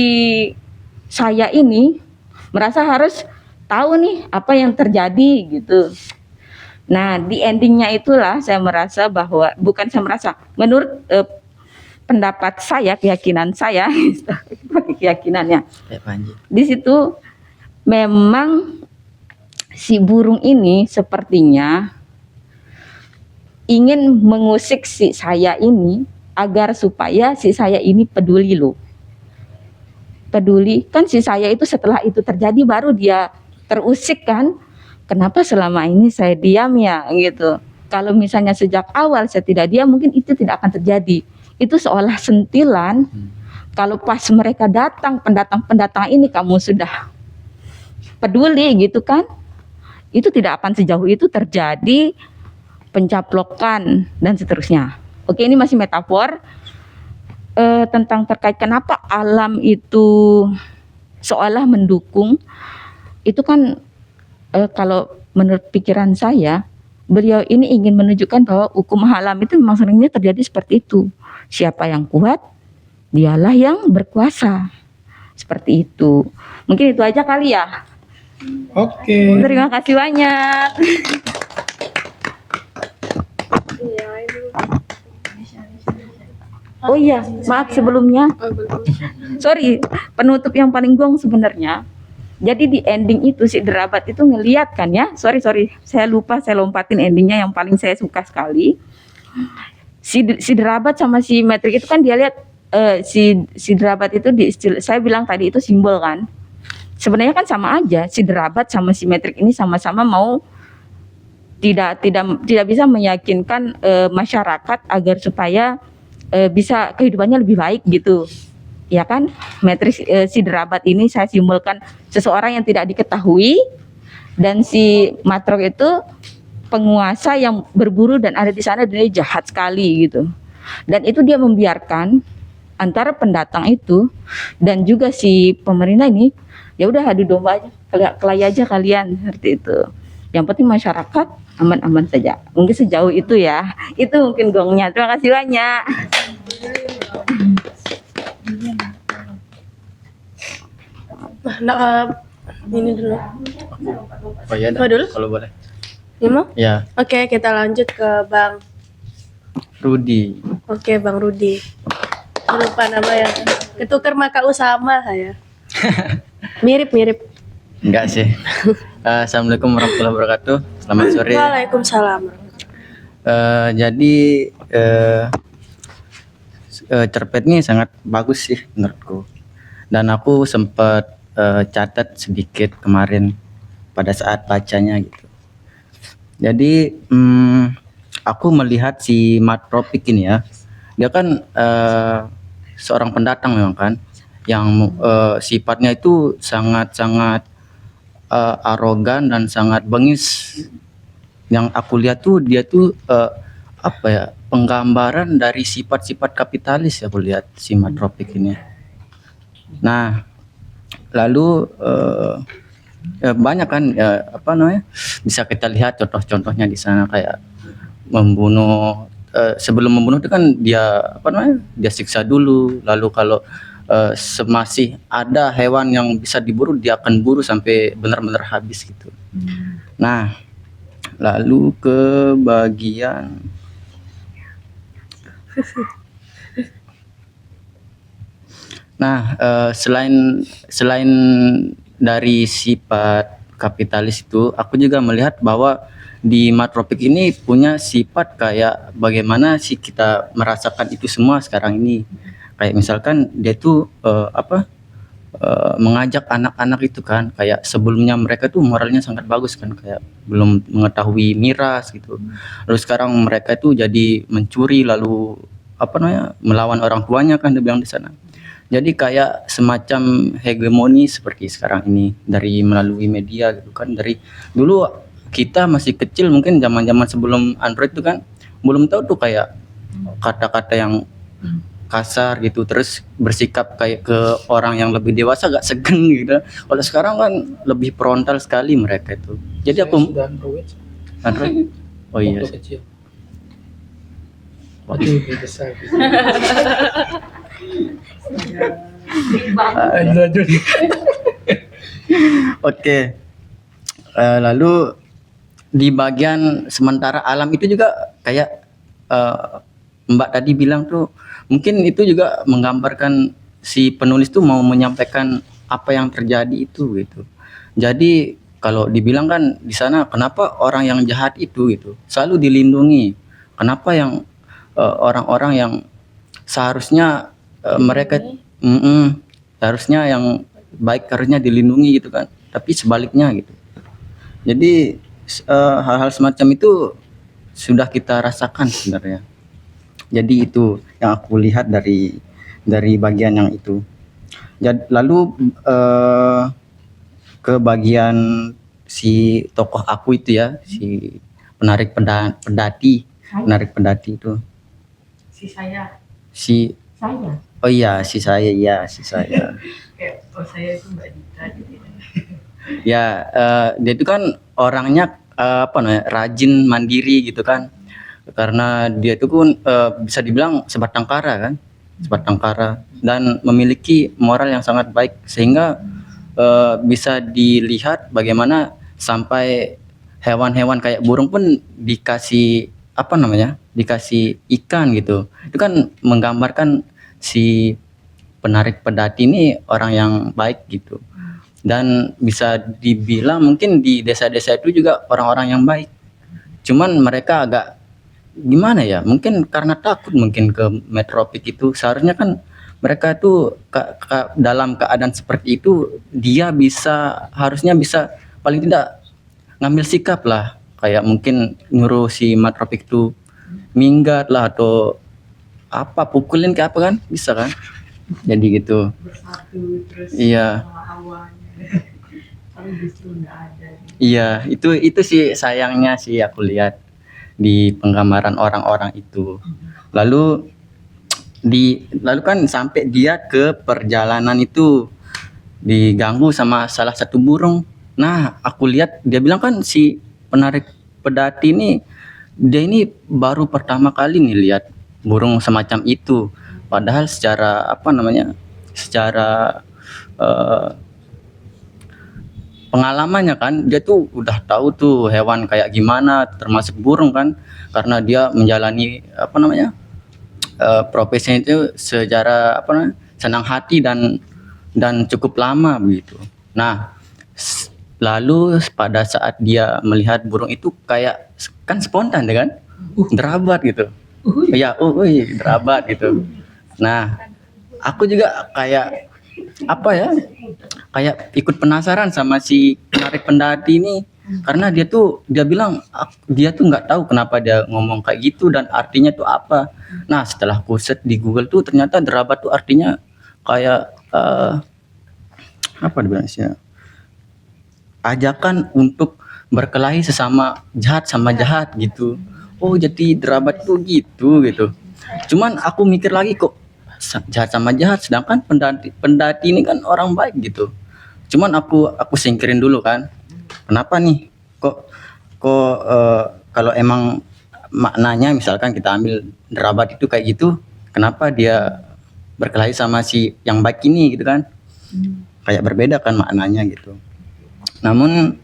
saya ini merasa harus tahu nih apa yang terjadi gitu. Nah, di endingnya itulah saya merasa bahwa, bukan saya merasa, menurut pendapat saya, keyakinan saya, keyakinannya, di situ memang si burung ini sepertinya ingin mengusik si saya ini agar supaya si saya ini peduli loh. Peduli kan si saya itu setelah itu terjadi baru dia terusik kan, kenapa selama ini saya diam ya gitu. Kalau misalnya sejak awal saya tidak diam mungkin itu tidak akan terjadi. Itu seolah sentilan. Kalau pas mereka datang, pendatang ini kamu sudah peduli gitu kan, itu tidak akan sejauh itu terjadi pencaplokan dan seterusnya. Oke, ini masih metafor tentang terkait kenapa alam itu seolah mendukung. Itu kan kalau menurut pikiran saya, beliau ini ingin menunjukkan bahwa hukum alam itu memang seringnya terjadi seperti itu. Siapa yang kuat, dialah yang berkuasa. Seperti itu. Mungkin itu aja kali ya. Oke. Terima kasih banyak. Oh iya, maaf sebelumnya. Sorry, penutup yang paling gong sebenarnya. Jadi di ending itu si Drabat itu ngeliat kan ya. Sorry, saya lupa, saya lompatin endingnya yang paling saya suka sekali. Si Drabat sama si Matrix itu kan dia lihat si Drabat itu saya bilang tadi itu simbol kan. Sebenarnya kan sama aja, si Drabat sama si Matrix ini sama-sama mau tidak bisa meyakinkan masyarakat agar supaya bisa kehidupannya lebih baik gitu. Ya kan, Matrix si Drabat ini saya simbolkan seseorang yang tidak diketahui, dan si Matrok itu penguasa yang berburu dan ada di sana dan dia jahat sekali gitu. Dan itu dia membiarkan antara pendatang itu dan juga si pemerintah ini, ya udah adu domba aja, kelahi aja kalian seperti itu. Yang penting masyarakat aman-aman saja. Mungkin sejauh itu ya. Itu mungkin gongnya. Terima kasih banyak. Nah, ini dulu. Oh iya, Mau dulu? kalau boleh. Ya mau? Ya, Oke, kita lanjut ke Bang. Rudi. Oke, Bang Rudi. Lupa nama ya. Ketukar maka Usama saya. Mirip. Enggak sih. Assalamualaikum warahmatullahi wabarakatuh. Selamat sore. Waalaikumsalam. Jadi cerpen ini sangat bagus sih menurutku. Dan aku sempat catat sedikit kemarin pada saat bacanya gitu. Jadi aku melihat si Matropik ini ya, dia kan seorang pendatang memang kan, yang sifatnya itu sangat-sangat arogan dan sangat bengis. Yang aku lihat tuh dia tuh penggambaran dari sifat-sifat kapitalis ya, aku lihat si Matropik ini. Nah, lalu banyak kan bisa kita lihat contoh-contohnya di sana, kayak membunuh. Sebelum membunuh itu kan dia dia siksa dulu, lalu kalau semasih ada hewan yang bisa diburu dia akan buru sampai benar-benar habis gitu. Nah, lalu ke bagian selain dari sifat kapitalis itu, aku juga melihat bahwa di Matropik ini punya sifat kayak bagaimana sih kita merasakan itu semua sekarang ini. Kayak misalkan dia tuh mengajak anak-anak itu kan, kayak sebelumnya mereka tuh moralnya sangat bagus kan, kayak belum mengetahui miras gitu. Lalu sekarang mereka itu jadi mencuri lalu melawan orang tuanya kan, dia bilang di sana. Jadi kayak semacam hegemoni seperti sekarang ini dari melalui media gitu kan. Dari dulu kita masih kecil, mungkin zaman-zaman sebelum Android itu kan belum tahu tuh kayak kata-kata yang kasar gitu, terus bersikap kayak ke orang yang lebih dewasa gak segan gitu. Kalau sekarang kan lebih frontal sekali mereka itu. Jadi Saya aku sudah Android Android. Oh iya. waktu kecil. Waktu lebih besar. Gitu. Lanjut. Oke. Lalu di bagian sementara alam itu juga kayak Mbak tadi bilang tuh, mungkin itu juga menggambarkan si penulis tuh mau menyampaikan apa yang terjadi itu gitu. Jadi kalau dibilang kan di sana kenapa orang yang jahat itu gitu selalu dilindungi, kenapa yang orang-orang yang seharusnya mereka harusnya yang baik harusnya dilindungi gitu kan, tapi sebaliknya gitu. Jadi hal-hal semacam itu sudah kita rasakan sebenarnya. Jadi itu yang aku lihat dari bagian yang itu. Jadi, lalu ke bagian si tokoh aku itu ya, si penarik pendati itu. Si saya. Si Saya. Oh iya, si saya. Oh saya itu Mbak Dita gitu. Ya, dia itu kan orangnya rajin, mandiri gitu kan. Karena dia itu pun bisa dibilang sebatang kara kan, dan memiliki moral yang sangat baik, sehingga bisa dilihat bagaimana sampai hewan-hewan kayak burung pun dikasih dikasih ikan gitu. Itu kan menggambarkan si penarik pendati ini orang yang baik gitu. Dan bisa dibilang mungkin di desa-desa itu juga orang-orang yang baik. Cuman mereka agak gimana ya, mungkin karena takut mungkin ke Matropik itu. Seharusnya kan mereka tuh dalam keadaan seperti itu dia harusnya bisa paling tidak ngambil sikap lah, kayak mungkin nyuruh si Matropik tuh minggat lah atau pukulin kayak apa kan, bisa kan, jadi gitu. Bersatu terus Iya. awalnya. Tapi justru nggak ada. Iya, itu sih sayangnya sih aku lihat di penggambaran orang-orang itu. Lalu kan sampai dia ke perjalanan itu diganggu sama salah satu burung. Nah, aku lihat dia bilang kan si penarik pedati ini, dia ini baru pertama kali nih lihat burung semacam itu. Padahal secara pengalamannya kan dia tuh udah tahu tuh hewan kayak gimana, termasuk burung kan, karena dia menjalani profesinya itu secara senang hati dan cukup lama begitu. Nah, lalu pada saat dia melihat burung itu kayak kan spontan kan, derabat gitu. Ya, derabat gitu. Nah, aku juga kayak kayak ikut penasaran sama si penarik pendati ini, karena dia bilang dia tuh nggak tahu kenapa dia ngomong kayak gitu dan artinya tuh apa. Nah, setelah aku search di Google tuh ternyata derabat tuh artinya kayak dibilangnya, ajakan untuk berkelahi sesama jahat sama jahat gitu. Oh, jadi derabat tuh gitu. Cuman aku mikir lagi, kok jahat sama jahat, sedangkan pendati ini kan orang baik gitu. Cuman aku singkirin dulu kan, kenapa nih kok kalau emang maknanya misalkan kita ambil derabat itu kayak gitu, kenapa dia berkelahi sama si yang baik ini gitu kan, kayak berbeda kan maknanya gitu. Namun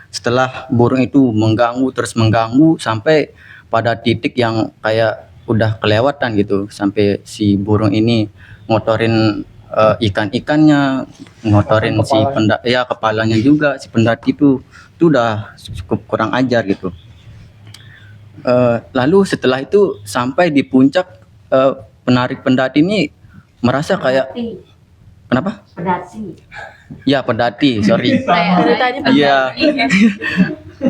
setelah burung itu mengganggu sampai pada titik yang kayak udah kelewatan gitu, sampai si burung ini ngotorin ikan-ikannya, ngotorin si kepalanya juga si pendaki itu udah cukup kurang ajar gitu. Lalu setelah itu sampai di puncak, penarik pendaki ini merasa kayak kenapa? Pedasi. Ya pendaki, sorry. Dari tadi Iya,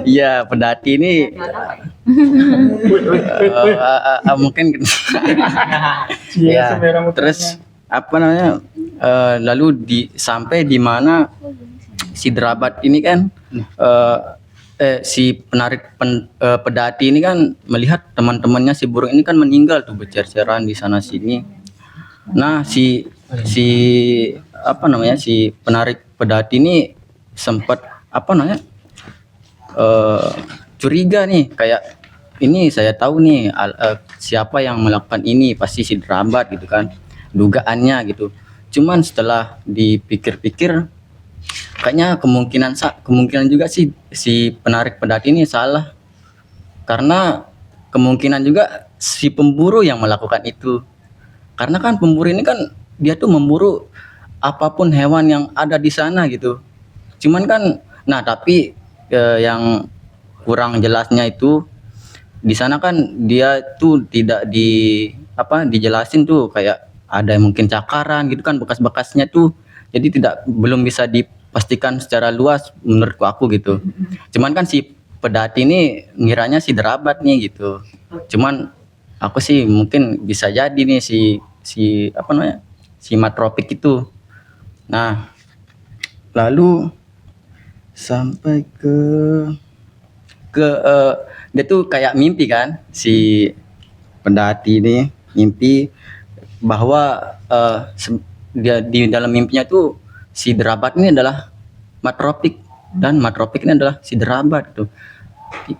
iya pendaki ini mungkin ya. Terus apa namanya? Lalu sampai di mana si Derabat ini kan si penarik pedati ini kan melihat teman-temannya si burung ini kan meninggal tuh bercer-ceran di sana sini. Nah, si apa namanya si penarik pedati ini sempat apa namanya curiga nih, kayak ini saya tahu nih siapa yang melakukan ini, pasti si Derabat gitu kan, dugaannya gitu. Cuman setelah dipikir-pikir kayaknya kemungkinan juga sih si penarik pedati ini salah, karena kemungkinan juga si pemburu yang melakukan itu, karena kan pemburu ini kan dia tuh memburu apapun hewan yang ada di sana gitu. Cuman kan nah tapi yang kurang jelasnya itu di sana kan dia tuh tidak dijelasin tuh, kayak ada yang mungkin cakaran gitu kan bekas-bekasnya tuh, jadi belum bisa dipastikan secara luas menurutku aku gitu. Cuman kan si pedati ini ngiranya si Derabat nih gitu. Cuman aku sih mungkin bisa jadi nih si apa namanya si matropik itu. Nah, lalu sampai ke dia tuh kayak mimpi kan, si pendaki ini mimpi bahwa dia di dalam mimpinya tuh si Derabat ini adalah matropik dan matropik ini adalah si Derabat tuh.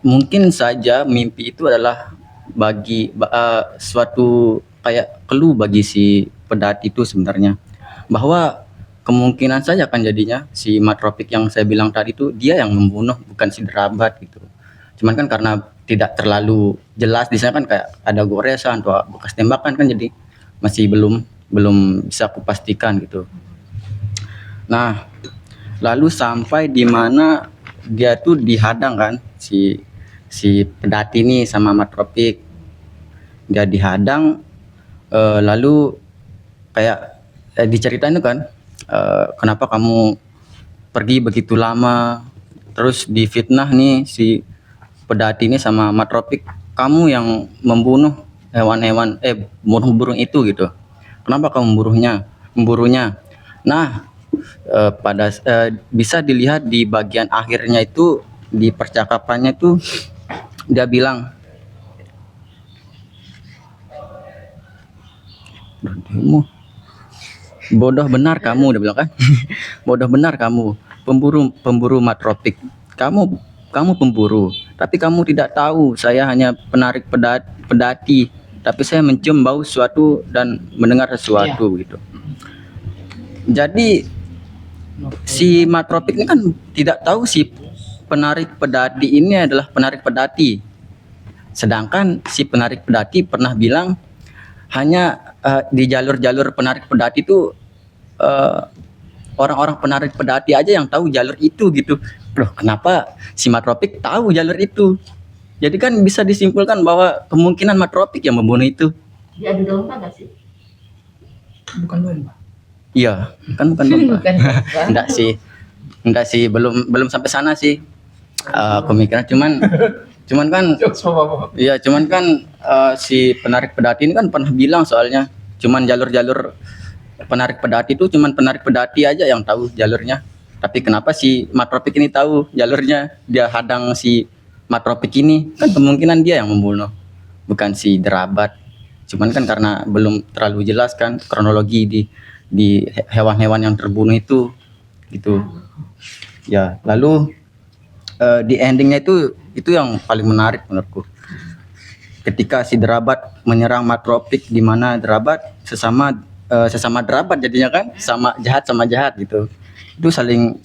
Mungkin saja mimpi itu adalah bagi suatu kayak clue bagi si pendaki itu sebenarnya, bahwa kemungkinan saja kan jadinya si matropik yang saya bilang tadi itu dia yang membunuh, bukan si Derabat gitu. Cuman kan karena tidak terlalu jelas di sana kan, kayak ada goresan atau bekas tembakan kan, jadi masih belum bisa aku pastikan gitu. Nah, lalu sampai di mana dia tuh dihadang kan si pendaki ini sama matropik. Dia dihadang, lalu kayak diceritain itu kan, kenapa kamu pergi begitu lama, terus difitnah nih si pendaki ini sama matropik, kamu yang membunuh hewan-hewan bunuh burung itu gitu, kenapa kamu memburunya. Nah, bisa dilihat di bagian akhirnya itu, di percakapannya itu dia bilang, bodoh benar kamu, dia bilang kan. Bodoh benar kamu, pemburu matropik. Kamu pemburu, tapi kamu tidak tahu saya hanya penarik pendaki, tapi saya mencium bau sesuatu dan mendengar sesuatu gitu. Jadi si matropik ini kan tidak tahu si penarik pendaki ini adalah penarik pendaki. Sedangkan si penarik pendaki pernah bilang hanya di jalur-jalur penarik pendaki itu orang-orang penarik pendaki aja yang tahu jalur itu gitu. Loh, kenapa si matropik tahu jalur itu? Jadi kan bisa disimpulkan bahwa kemungkinan matropik yang membunuh itu. Dia adu domba gak sih? Bukan domba. Iya, kan bukan domba. Enggak sih, belum sampai sana sih. Pemikiran cuman kan iya, cuman kan si penarik pendaki ini kan pernah bilang, soalnya cuman jalur-jalur penarik pendaki itu cuman penarik pendaki aja yang tahu jalurnya. Tapi kenapa si matropik ini tahu jalurnya? Dia hadang si matropik ini, kan kemungkinan dia yang membunuh, bukan si Derabat. Cuman kan karena belum terlalu jelas kan kronologi di hewan-hewan yang terbunuh itu gitu. Ya, lalu di endingnya itu yang paling menarik menurutku. Ketika si Derabat menyerang matropik, di mana Derabat sesama Derabat jadinya kan, sama jahat gitu. Itu saling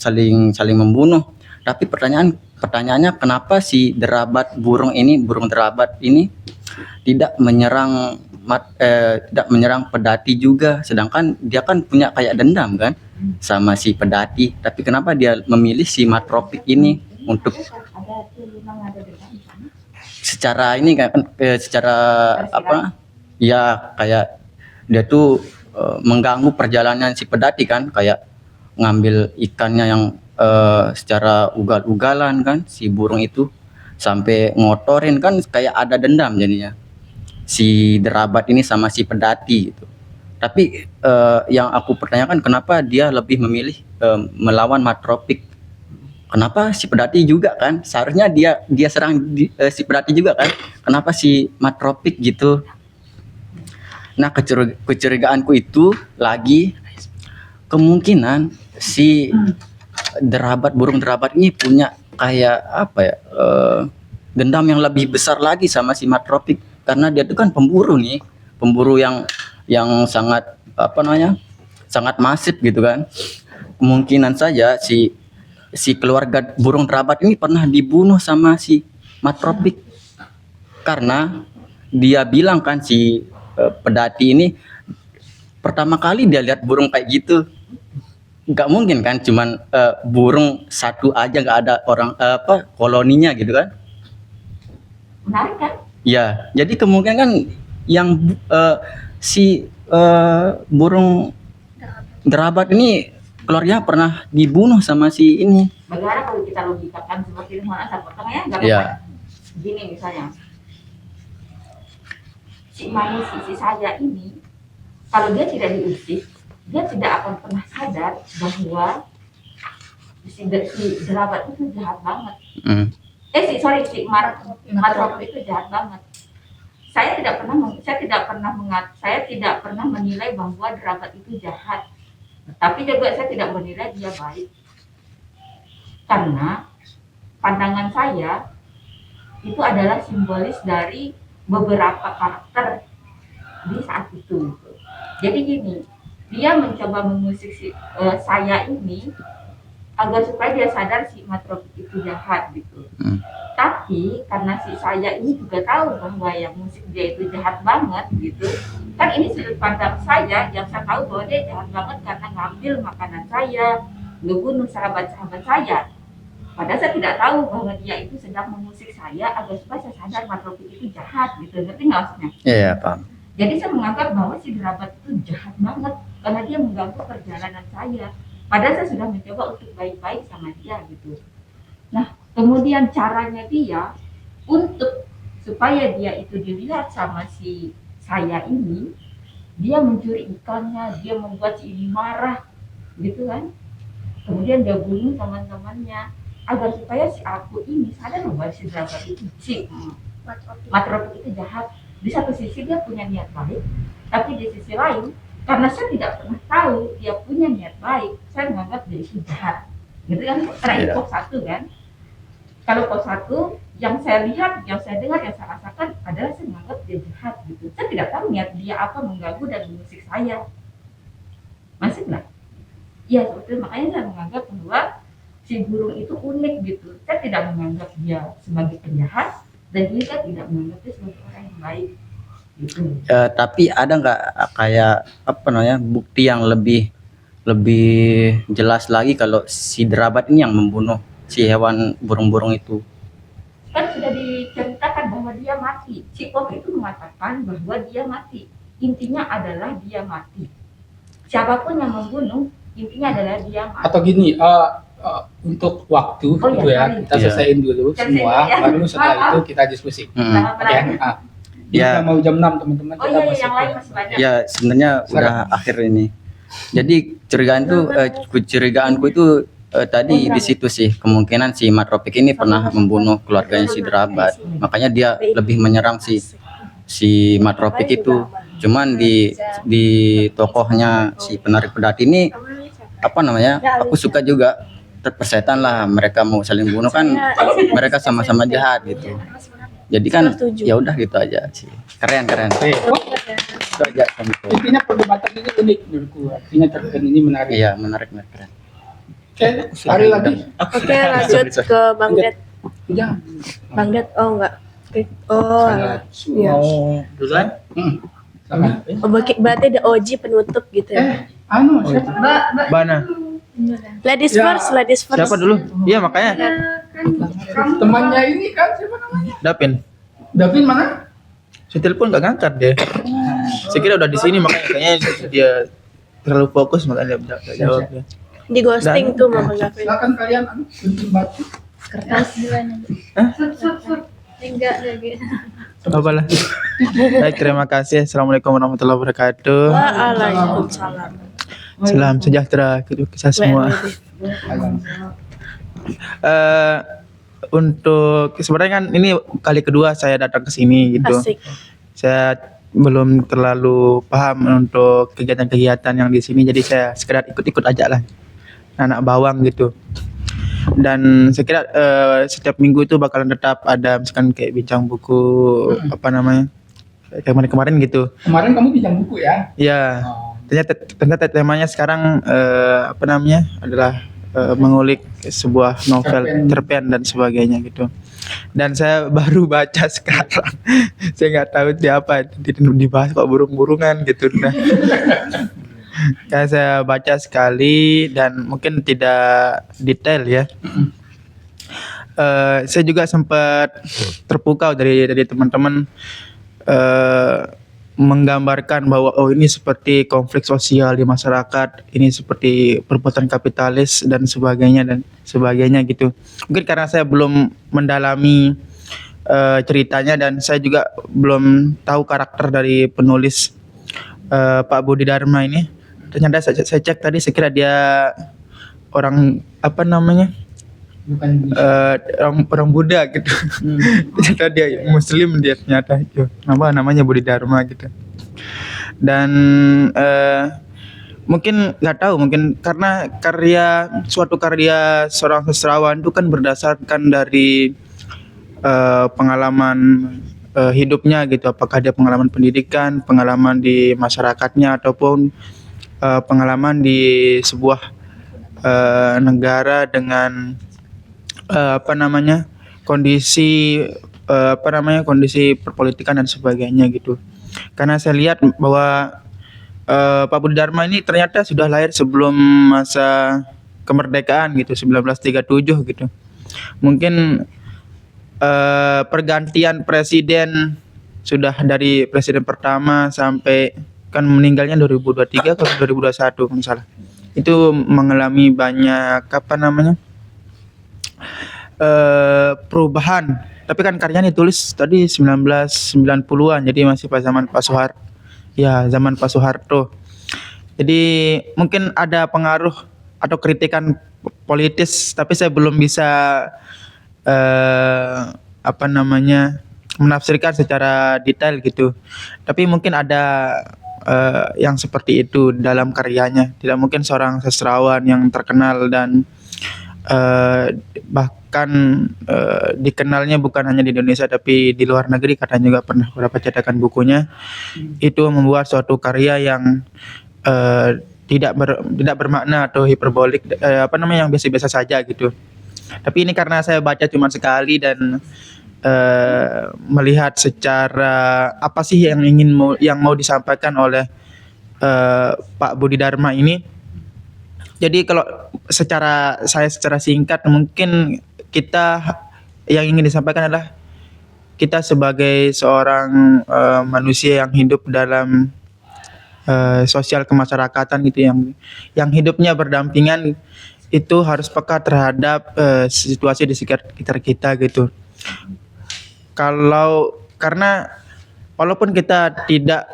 membunuh. Tapi pertanyaannya kenapa si burung Derabat ini tidak menyerang tidak menyerang pedati juga, sedangkan dia kan punya kayak dendam kan sama si pedati. Tapi kenapa dia memilih si Matropik ini untuk secara ini kan secara apa? Ya kayak dia tuh mengganggu perjalanan si pedati kan, kayak ngambil ikannya yang secara ugal-ugalan kan si burung itu, sampai ngotorin kan, kayak ada dendam jadinya si derabat ini sama si pedati gitu. Tapi yang aku pertanyakan, kenapa dia lebih memilih melawan Matropik? Kenapa si pedati juga kan? Seharusnya dia serang si pedati juga kan? Kenapa si Matropik gitu? Nah, kecurigaanku itu lagi, kemungkinan si burung derabat ini punya kayak apa ya, dendam yang lebih besar lagi sama si Matropik, karena dia itu kan pemburu nih, pemburu yang sangat apa namanya, sangat masif gitu kan. Kemungkinan saja si keluarga burung derabat ini pernah dibunuh sama si Matropik, karena dia bilang kan si pedati ini pertama kali dia lihat burung kayak gitu. Nggak mungkin kan cuman burung satu aja, nggak ada orang koloninya gitu kan. Menarik kan? Ya, jadi kemungkinan kan yang si burung derabat ini keluarganya pernah dibunuh sama si ini. Bagaimana kalau kita logikakan seperti itu, mana saya potong ya, nggak Ya. apa-apa. Gini misalnya, si manusia, si saya ini, kalau dia tidak diusik, dia tidak akan pernah sadar bahwa si derabat itu jahat banget. Si Matropik itu jahat banget. Saya tidak pernah menilai bahwa derabat itu jahat. Tapi juga saya tidak menilai dia baik. Karena pandangan saya itu adalah simbolis dari beberapa karakter di saat itu. Jadi gini, dia mencoba mengusik saya ini agar supaya dia sadar si Matropik itu jahat gitu. Tapi karena si saya ini juga tahu bahwa yang musik dia itu jahat banget gitu, kan ini sudut pandang saya yang saya tahu bahwa dia jahat banget karena ngambil makanan saya, ngebunuh sahabat-sahabat saya. Padahal saya tidak tahu bahwa dia itu sedang mengusik saya agar supaya saya sadar Matropik itu jahat gitu. Ngerti nggak maksudnya? Iya, paham. Jadi saya menganggap bahwa si derabat itu jahat banget karena dia mengganggu perjalanan saya. Padahal saya sudah mencoba untuk baik-baik sama dia gitu. Nah, kemudian caranya dia untuk supaya dia itu dilihat sama si saya ini, dia mencuri ikannya, dia membuat si ini marah gitu kan. Kemudian dia bunuh teman-temannya agar supaya si aku ini sadar bahwa si derabat itu Matropik itu jahat. Di satu sisi dia punya niat baik, tapi di sisi lain karena saya tidak pernah tahu dia punya niat baik, saya menganggap dia itu jahat. Gitu kan? Karena itu pos satu kan. Kalau pos satu yang saya lihat, yang saya dengar, yang saya rasakan adalah saya menganggap dia jahat gitu. Saya tidak tahu niat dia apa mengganggu dan mengusik saya. Masih nggak? Ya seperti itu. Makanya saya menganggap bahwa si burung itu unik gitu. Saya tidak menganggap dia sebagai penjahat dan juga tidak menganggap dia sebagai orang yang baik. Gitu. Tapi ada nggak kayak apa namanya, bukti yang lebih jelas lagi kalau si derabat ini yang membunuh si hewan burung-burung itu? Kan sudah diceritakan bahwa dia mati. Si Pom itu mengatakan bahwa dia mati. Intinya adalah dia mati. Siapapun yang membunuh, intinya adalah dia mati. Atau gini, untuk waktu gitu ya, kita selesaiin dulu semua, baru setelah itu kita diskusi. Oke. Ya, mau jam 6 teman-teman. Oh iya, yang lain masih banyak. Ya, sebenarnya udah akhir ini. Jadi kecurigaanku itu tadi di situ sih, kemungkinan si Matropik ini pernah membunuh keluarganya si derabat. Makanya dia lebih menyerang si Matropik itu. Cuman di tokohnya si penarik pedati ini apa namanya? Aku suka juga, persetan lah, mereka mau saling bunuh kan, mereka sama-sama jahat gitu. Jadi kan ya udah gitu aja sih. Keren. Itu aja. Intinya perdebatan ini unik menurutku. Artinya cerpen ini menarik. Iya, menarik, keren. Oke, hari lagi. Oke, lanjut ke Bang Det. Jangan. Bang Det, oh enggak. Oh, iya. Mau duluan? Oh, berarti ada Oji penutup gitu ya. Siapa? Bana. Ladies first, ladies first. Siapa dulu? Iya makanya. Temannya ini kan siapa namanya? Dapin. Davin mana? Si telepon nggak ngangkat dia. Saya kira udah di sini makanya kayaknya dia terlalu fokus makanya dia nggak jawab ya. Di ghosting tuh Mama Gavin. Silakan kalian bikin batu. Apalah. Baik, terima kasih. Assalamualaikum warahmatullahi wabarakatuh. Waalaikumsalam. Salam sejahtera untuk kita semua. Untuk sebenarnya kan ini kali kedua saya datang ke sini gitu. Asik. Saya belum terlalu paham untuk kegiatan-kegiatan yang di sini, jadi saya sekedar ikut-ikut aja lah, anak bawang gitu. Dan saya kira setiap minggu itu bakalan tetap ada misalkan kayak bincang buku apa namanya kayak kemarin gitu. Kemarin kamu bincang buku ya? Ya, Oh. ternyata temanya sekarang apa namanya adalah mengulik sebuah novel cerpen dan sebagainya gitu. Dan saya baru baca sekarang. Saya nggak tahu itu apa, dibahas kok burung-burungan gitu. Nah, kan saya baca sekali dan mungkin tidak detail ya. Saya juga sempat terpukau dari teman-teman menggambarkan bahwa oh ini seperti konflik sosial di masyarakat, ini seperti perbuatan kapitalis dan sebagainya gitu. Mungkin karena saya belum mendalami ceritanya dan saya juga belum tahu karakter dari penulis Pak Budi Dharma ini. Ternyata saya cek tadi, saya kira dia orang apa namanya Bukan orang Buddha gitu. Ternyata dia Muslim, dia ternyata itu namanya Budi Dharma gitu. Dan mungkin nggak tahu, mungkin karena suatu karya seorang sastrawan itu kan berdasarkan dari pengalaman hidupnya gitu, apakah dia pengalaman pendidikan, pengalaman di masyarakatnya ataupun pengalaman di sebuah negara dengan kondisi kondisi perpolitikan dan sebagainya gitu. Karena saya lihat bahwa Pak Budi Dharma ini ternyata sudah lahir sebelum masa kemerdekaan gitu, 1937 gitu. Mungkin pergantian presiden sudah dari presiden pertama sampai kan meninggalnya 2023 atau 2021 misalnya. Itu mengalami banyak perubahan. Tapi kan karyanya ditulis tadi 1990-an, jadi masih pas zaman Pak Soeharto. Ya, zaman Pak Soeharto. Jadi mungkin ada pengaruh atau kritikan politis, tapi saya belum bisa menafsirkan secara detail gitu. Tapi mungkin ada yang seperti itu dalam karyanya. Tidak mungkin seorang sastrawan yang terkenal dan bahkan dikenalnya bukan hanya di Indonesia tapi di luar negeri, katanya juga pernah beberapa cetakan bukunya itu membuat suatu karya yang tidak bermakna atau hiperbolik, yang biasa-biasa saja gitu. Tapi ini karena saya baca cuma sekali dan melihat secara apa sih yang mau disampaikan oleh Pak Budi Dharma ini. Jadi kalau secara singkat mungkin kita yang ingin disampaikan adalah kita sebagai seorang manusia yang hidup dalam sosial kemasyarakatan gitu, yang hidupnya berdampingan, itu harus peka terhadap situasi di sekitar kita gitu. Karena walaupun kita tidak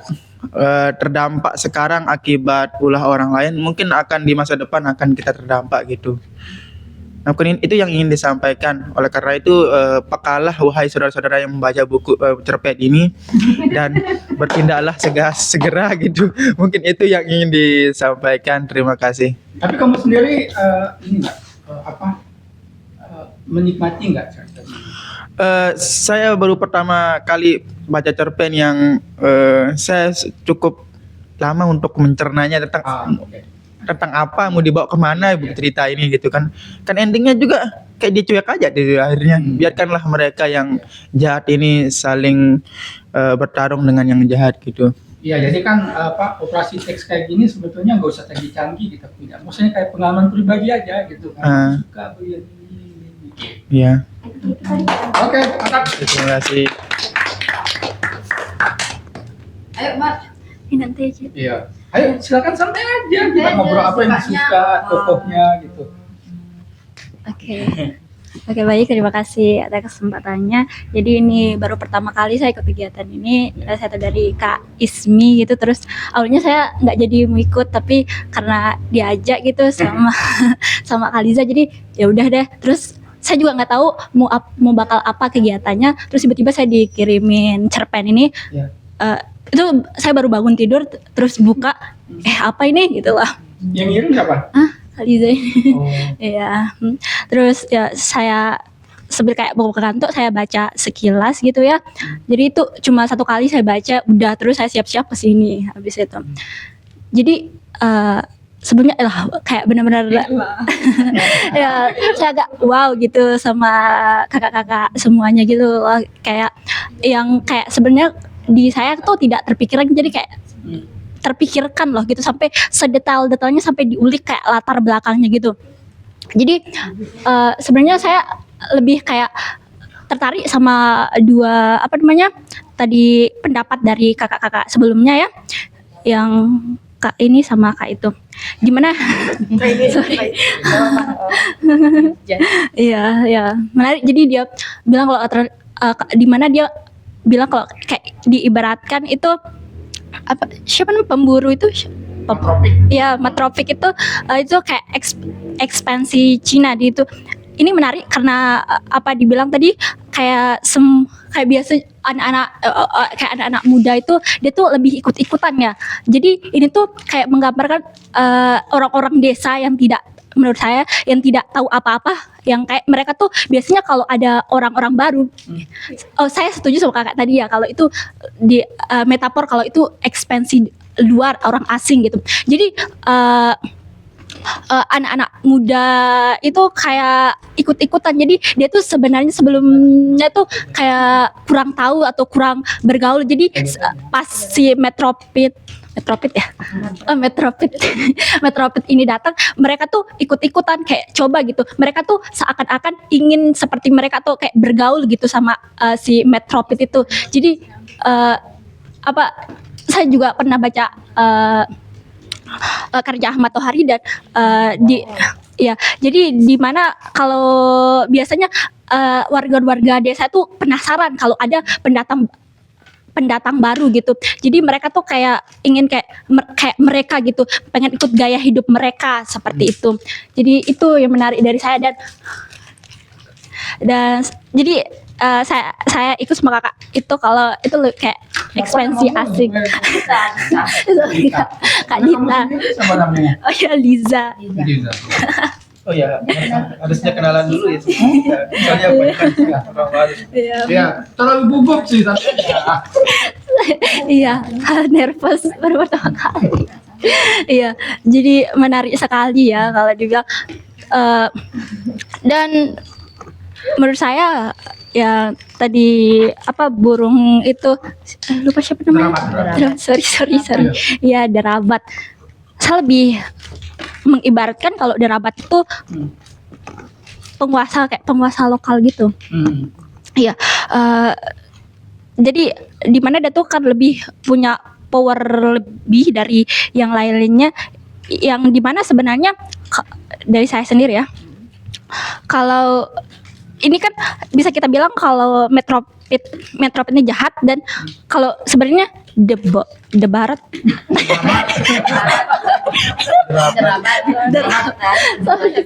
terdampak sekarang akibat ulah orang lain, mungkin akan di masa depan akan kita terdampak gitu. Nah, mungkin itu yang ingin disampaikan. Oleh karena itu pekalah wahai saudara-saudara yang membaca buku cerpen ini dan bertindaklah segera gitu. Mungkin itu yang ingin disampaikan. Terima kasih. Tapi kamu sendiri menikmati nggak? Saya baru pertama kali baca cerpen yang saya cukup lama untuk mencernanya tentang apa mau dibawa kemana cerita ini gitu kan endingnya juga kayak dicuek aja di akhirnya. Biarkanlah mereka yang jahat ini saling bertarung dengan yang jahat gitu. Iya, jadi kan operasi teks kayak gini sebetulnya nggak usah canggih-canggih kita punya. Maksudnya kayak pengalaman pribadi aja gitu kan. Suka begini. Iya. Oke, mantap. Terima kasih. Ini nanti aja. Iya. Ayo silakan santai aja kita ngobrol apa yang disuka tokohnya gitu. Oke. Oke, baik, terima kasih atas kesempatannya. Jadi ini baru pertama kali saya ikut kegiatan ini. Saya tahu dari Kak Ismi gitu, terus awalnya saya nggak jadi mau ikut, tapi karena diajak gitu sama sama Kak Liza, jadi ya udah deh. Terus saya juga nggak tahu mau bakal apa kegiatannya. Terus tiba-tiba saya dikirimin cerpen ini. Ya. Itu saya baru bangun tidur, terus buka, apa ini gitu lah. Yang ngirim siapa? Kak Liza ini. Oh. Iya. Terus ya saya sebelum kayak mau ke kantor saya baca sekilas gitu ya. Jadi itu cuma satu kali saya baca, udah, terus saya siap-siap ke sini habis itu. Jadi sebelumnya kayak benar-benar ya saya agak wow gitu sama kakak-kakak semuanya gitu loh. Kayak yang kayak sebenarnya di saya tuh tidak terpikirkan, jadi kayak terpikirkan loh gitu, sampai sedetail-detailnya, sampai diulik kayak latar belakangnya gitu. Jadi sebenarnya saya lebih kayak tertarik sama dua tadi pendapat dari kakak-kakak sebelumnya ya, yang kak ini sama kak itu. Gimana? Sorry. Iya, ya menarik. Jadi dia bilang kalau di mana dia bilang kalau kayak diibaratkan itu siapa namanya pemburu itu ya, Matropik itu kayak ekspansi Cina di itu. Ini menarik karena dibilang tadi kayak kayak biasa anak-anak muda itu dia tuh lebih ikut-ikutan ya. Jadi ini tuh kayak menggambarkan orang-orang desa yang tidak, menurut saya, yang tidak tahu apa-apa, yang kayak mereka tuh biasanya kalau ada orang-orang baru, saya setuju sama kakak tadi ya, kalau itu di metafor, kalau itu ekspansi luar, orang asing gitu. Jadi anak-anak muda itu kayak ikut-ikutan, jadi dia tuh sebenarnya sebelumnya tuh kayak kurang tahu atau kurang bergaul. Jadi pas si Metropit ini datang, mereka tuh ikut-ikutan kayak coba gitu. Mereka tuh seakan-akan ingin seperti mereka tuh kayak bergaul gitu sama si Metropit itu. Jadi saya juga pernah baca karya Ahmad Tohari dan jadi di mana kalau biasanya warga-warga desa tuh penasaran kalau ada pendatang baru gitu. Jadi mereka tuh kayak ingin kayak mereka gitu, pengen ikut gaya hidup mereka seperti itu. Jadi itu yang menarik dari saya, dan jadi saya ikut sama kakak itu, kalau itu kayak ekspansi asing. Kak Dita. Siapa namanya? Oh ya, Liza. Liza. Oh ya, harusnya kenalan dulu ya. Soalnya banyak orang baru. Ya, terlalu gugup sih tapi. Iya, nervous baru pertama kali. Iya, jadi menarik sekali ya kalau dibilang. Dan menurut saya ya tadi burung itu lupa siapa namanya. Sorry. Ya, derabat. Saya lebih mengibaratkan kalau derabat itu penguasa lokal gitu. Iya. Jadi di mana dia tuh kan lebih punya power lebih dari yang lainnya, yang di mana sebenarnya dari saya sendiri ya. Kalau ini kan bisa kita bilang kalau Metropit ini jahat, dan kalau sebenarnya the Barat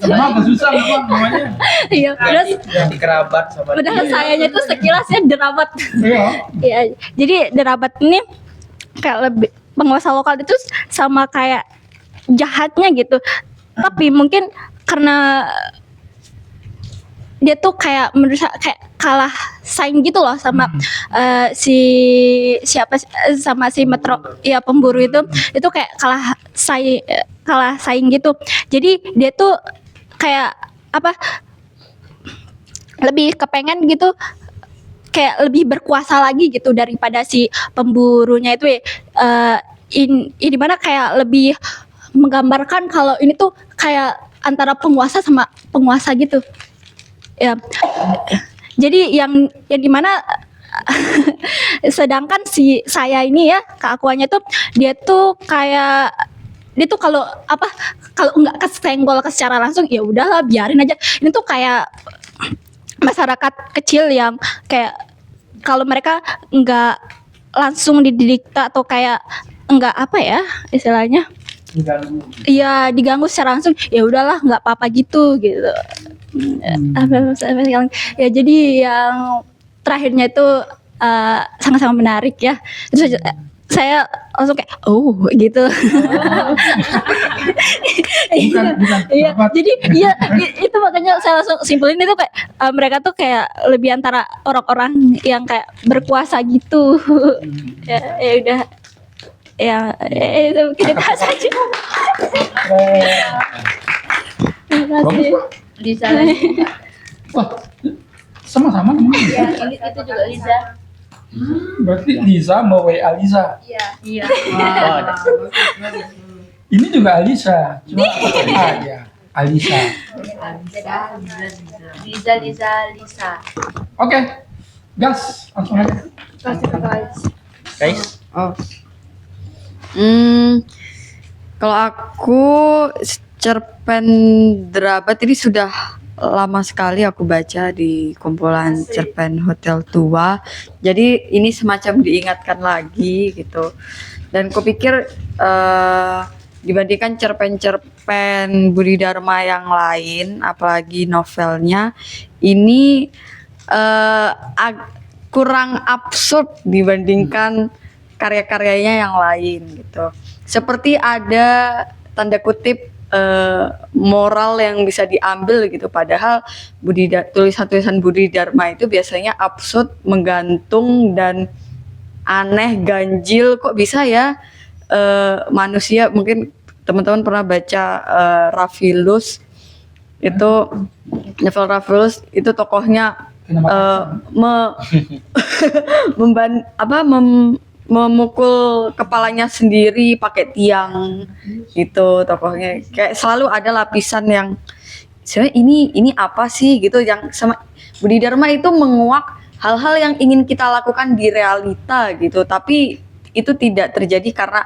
Emang susah memang namanya. iya, terus Yang kerabat sama padahal sayanya itu sekilasnya derabat. Iya. Iya, jadi derabat ini kayak lebih penguasa lokal itu sama kayak jahatnya gitu. Tapi mungkin karena dia tuh kayak menurut saya kayak kalah saing gitu loh sama sama si pemburu itu kayak kalah saing gitu. Jadi dia tuh kayak lebih kepengen gitu kayak lebih berkuasa lagi gitu daripada si pemburunya itu ya. Ini mana kayak lebih menggambarkan kalau ini tuh kayak antara penguasa sama penguasa gitu ya. Jadi yang dimana sedangkan si saya ini ya keakuannya tuh dia tuh kalau nggak kesenggol secara langsung ya udahlah biarin aja. Ini tuh kayak masyarakat kecil yang kayak kalau mereka nggak langsung didikta atau kayak nggak apa ya istilahnya, iya diganggu secara langsung ya udahlah nggak apa-apa gitu. Ya jadi yang terakhirnya itu sangat-sangat menarik ya. Terus saya langsung kayak gitu. Iya, jadi iya itu makanya saya langsung simpulin itu kayak mereka tuh kayak lebih antara orang-orang yang kayak berkuasa gitu. Ya udah ya itu kita saja. Terima kasih. Liza. Wah, sama-sama namanya. Iya, itu juga Liza. Berarti Liza mau WA Liza. Iya. Ini juga Alisa. Cuma ya, Alisa. Liza. Oke. Gas, langsung aja. Guys, Kalau aku cerpen Derabat ini sudah lama sekali aku baca di kumpulan cerpen Hotel Tua. Jadi ini semacam diingatkan lagi gitu. Dan kupikir dibandingkan cerpen-cerpen Budi Dharma yang lain, apalagi novelnya, ini kurang absurd dibandingkan karya-karyanya yang lain gitu. Seperti ada tanda kutip moral yang bisa diambil gitu, padahal tulisan-tulisan Budi Dharma itu biasanya absurd, menggantung dan aneh, ganjil. Kok bisa ya manusia, mungkin teman-teman pernah baca Raphilus itu, novel Raphilus itu tokohnya memukul kepalanya sendiri pakai tiang gitu. Tokohnya kayak selalu ada lapisan yang sebenarnya ini apa sih gitu, yang sama Budi Dharma itu menguak hal-hal yang ingin kita lakukan di realita gitu, tapi itu tidak terjadi karena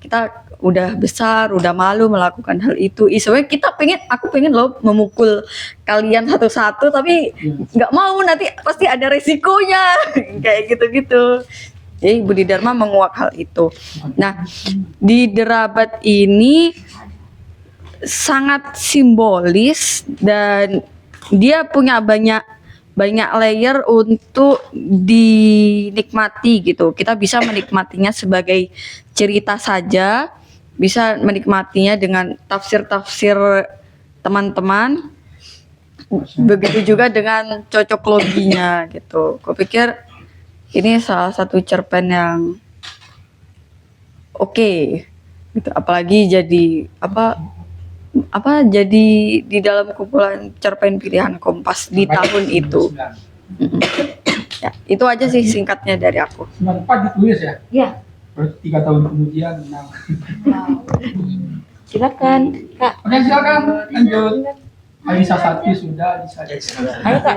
kita udah besar, udah malu melakukan hal itu. Sebenarnya aku pengen loh memukul kalian satu-satu, tapi nggak mau, nanti pasti ada resikonya kayak gitu-gitu. Jadi Budi Dharma menguak hal itu. Nah, di Derabat ini sangat simbolis dan dia punya banyak layer untuk dinikmati gitu. Kita bisa menikmatinya sebagai cerita saja, bisa menikmatinya dengan tafsir-tafsir teman-teman. Begitu juga dengan cocok loginya gitu. Kupikir ini salah satu cerpen yang oke gitu, apalagi jadi jadi di dalam kumpulan cerpen pilihan Kompas di tahun itu. Ya, itu aja sih singkatnya dari aku. 94 ditulis ya? Iya. Berarti 3 tahun kemudian menang. Silakan Kak. Oke, silakan lanjut. Alisa 1 sudah, Alisa 2. Ayo Kak.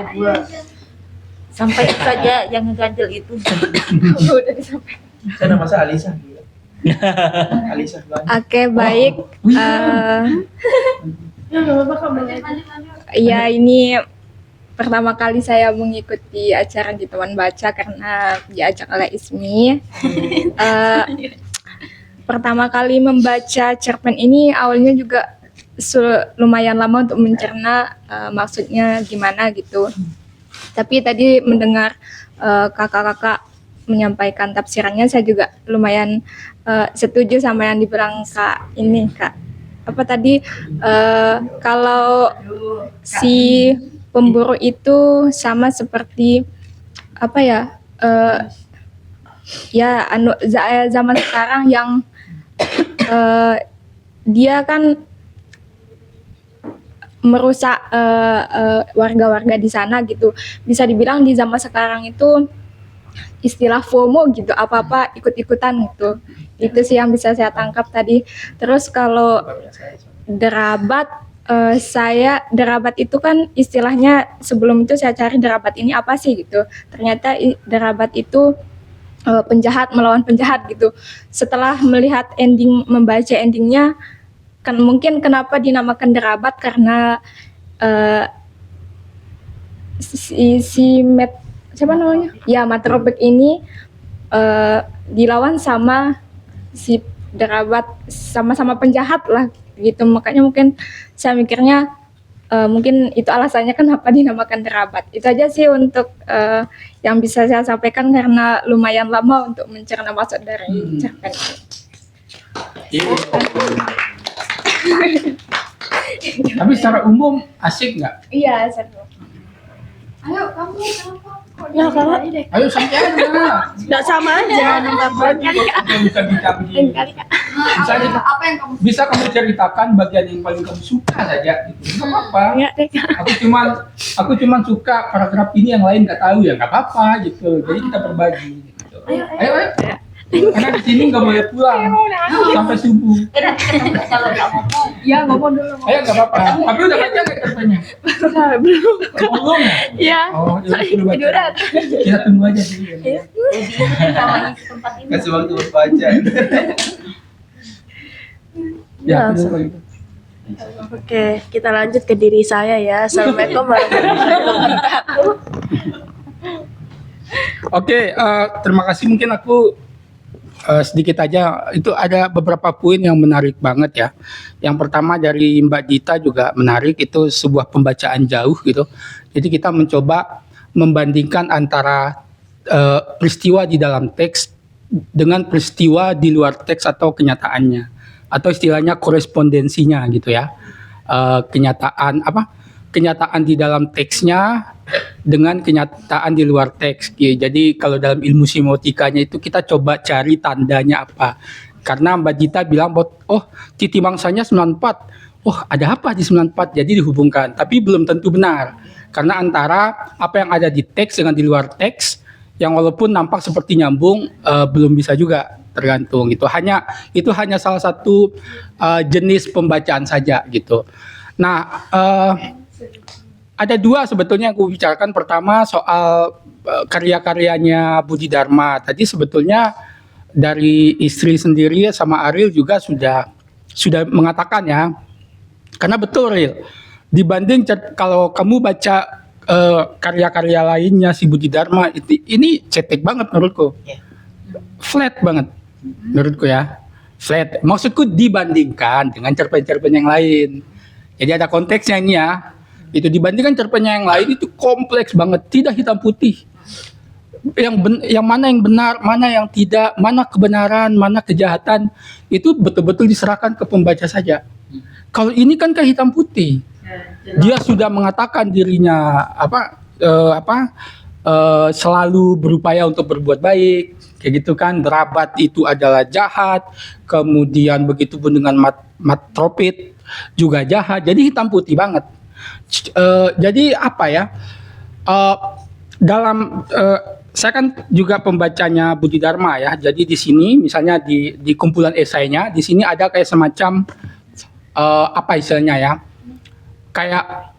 Sampai itu aja yang ngeganjel itu. Udah disampaikan. Saya nama saya Alisa. Alisa. Oke, baik. Ya, ini pertama kali saya mengikuti acara di Teman Baca karena diajak oleh Ismi. Pertama kali membaca cerpen ini awalnya juga lumayan lama untuk mencerna maksudnya gimana gitu. Tapi tadi mendengar kakak-kakak menyampaikan tafsirannya, saya juga lumayan setuju sama yang dibilang Kak ini, Kak. Apa tadi kalau si pemburu itu sama seperti apa ya? Zaman sekarang yang dia kan merusak warga-warga di sana gitu. Bisa dibilang di zaman sekarang itu istilah FOMO gitu, apa-apa ikut-ikutan gitu. Itu sih yang bisa saya tangkap tadi. Terus kalau derabat, derabat itu kan istilahnya, sebelum itu saya cari derabat ini apa sih gitu. Ternyata derabat itu penjahat melawan penjahat gitu. Setelah melihat membaca endingnya, kan mungkin kenapa dinamakan derabat, karena siapa namanya? Ya, Matropik ini dilawan sama si derabat, sama-sama penjahat lah gitu. Makanya mungkin saya mikirnya mungkin itu alasannya kenapa dinamakan derabat. Itu aja sih untuk yang bisa saya sampaikan, karena lumayan lama untuk mencerna maksud dari cerpen. Tapi secara umum asik nggak? Iya, seru. Ayo kamu kenapa? Ya, kalau Ayo santai aja. nggak sama aja. Bisa kamu ceritakan bagian yang paling kamu suka saja gitu. Nggak apa-apa. Ya, Aku cuman suka paragraf ini, yang lain nggak tahu, ya nggak apa-apa gitu. Jadi kita berbagi gitu. Ayo. Karena di sini nggak boleh pulang sampai subuh. Ya, ngomong dulu. Ayo nggak apa-apa. Tapi udah baca nggak cerpennya? belum. Belum ya? Ya. Oh, ya sudah baca. Kita tunggu aja sih. Kasih waktu berbaca. Ya, Langsung. betul gitu. Oke, kita lanjut ke diri saya ya. Assalamualaikum warahmatullahi wabarakatuh. Oke, terima kasih. Mungkin aku sedikit aja, itu ada beberapa poin yang menarik banget ya. Yang pertama dari Mbak Dita juga menarik, itu sebuah pembacaan jauh gitu. Jadi kita mencoba membandingkan antara peristiwa di dalam teks dengan peristiwa di luar teks atau kenyataannya, atau istilahnya korespondensinya gitu ya. Kenyataan di dalam teksnya dengan kenyataan di luar teks. Jadi kalau dalam ilmu semiotikanya itu kita coba cari tandanya apa. Karena Mbak Dita bilang, oh titi mangsanya 94. Oh ada apa di 94? Jadi dihubungkan. Tapi belum tentu benar. Karena antara apa yang ada di teks dengan di luar teks, yang walaupun nampak seperti nyambung, belum bisa juga, tergantung. Itu hanya salah satu jenis pembacaan saja gitu. Nah, ada dua sebetulnya yang aku bicarakan. Pertama soal karya-karyanya Budi Dharma. Tadi sebetulnya dari istri sendiri sama Ariel juga sudah mengatakan ya. Karena betul Ariel, dibanding kalau kamu baca karya-karya lainnya si Budi Dharma, ini cetek banget menurutku. Flat banget menurutku ya. Flat. Maksudku dibandingkan dengan cerpen-cerpen yang lain. Jadi ada konteksnya ini ya. Itu dibandingkan cerpennya yang lain itu kompleks banget, tidak hitam putih. Yang mana yang benar, mana yang tidak, mana kebenaran, mana kejahatan, itu betul-betul diserahkan ke pembaca saja. Kalau ini kan kayak hitam putih. Dia sudah mengatakan dirinya selalu berupaya untuk berbuat baik, kayak gitu kan. Derabat itu adalah jahat, kemudian begitu pun dengan Matropik juga jahat. Jadi hitam putih banget. Jadi apa ya? Saya kan juga pembacanya Budi Dharma ya. Jadi di sini misalnya di kumpulan esainya, di sini ada kayak semacam apa istilahnya ya? Kayak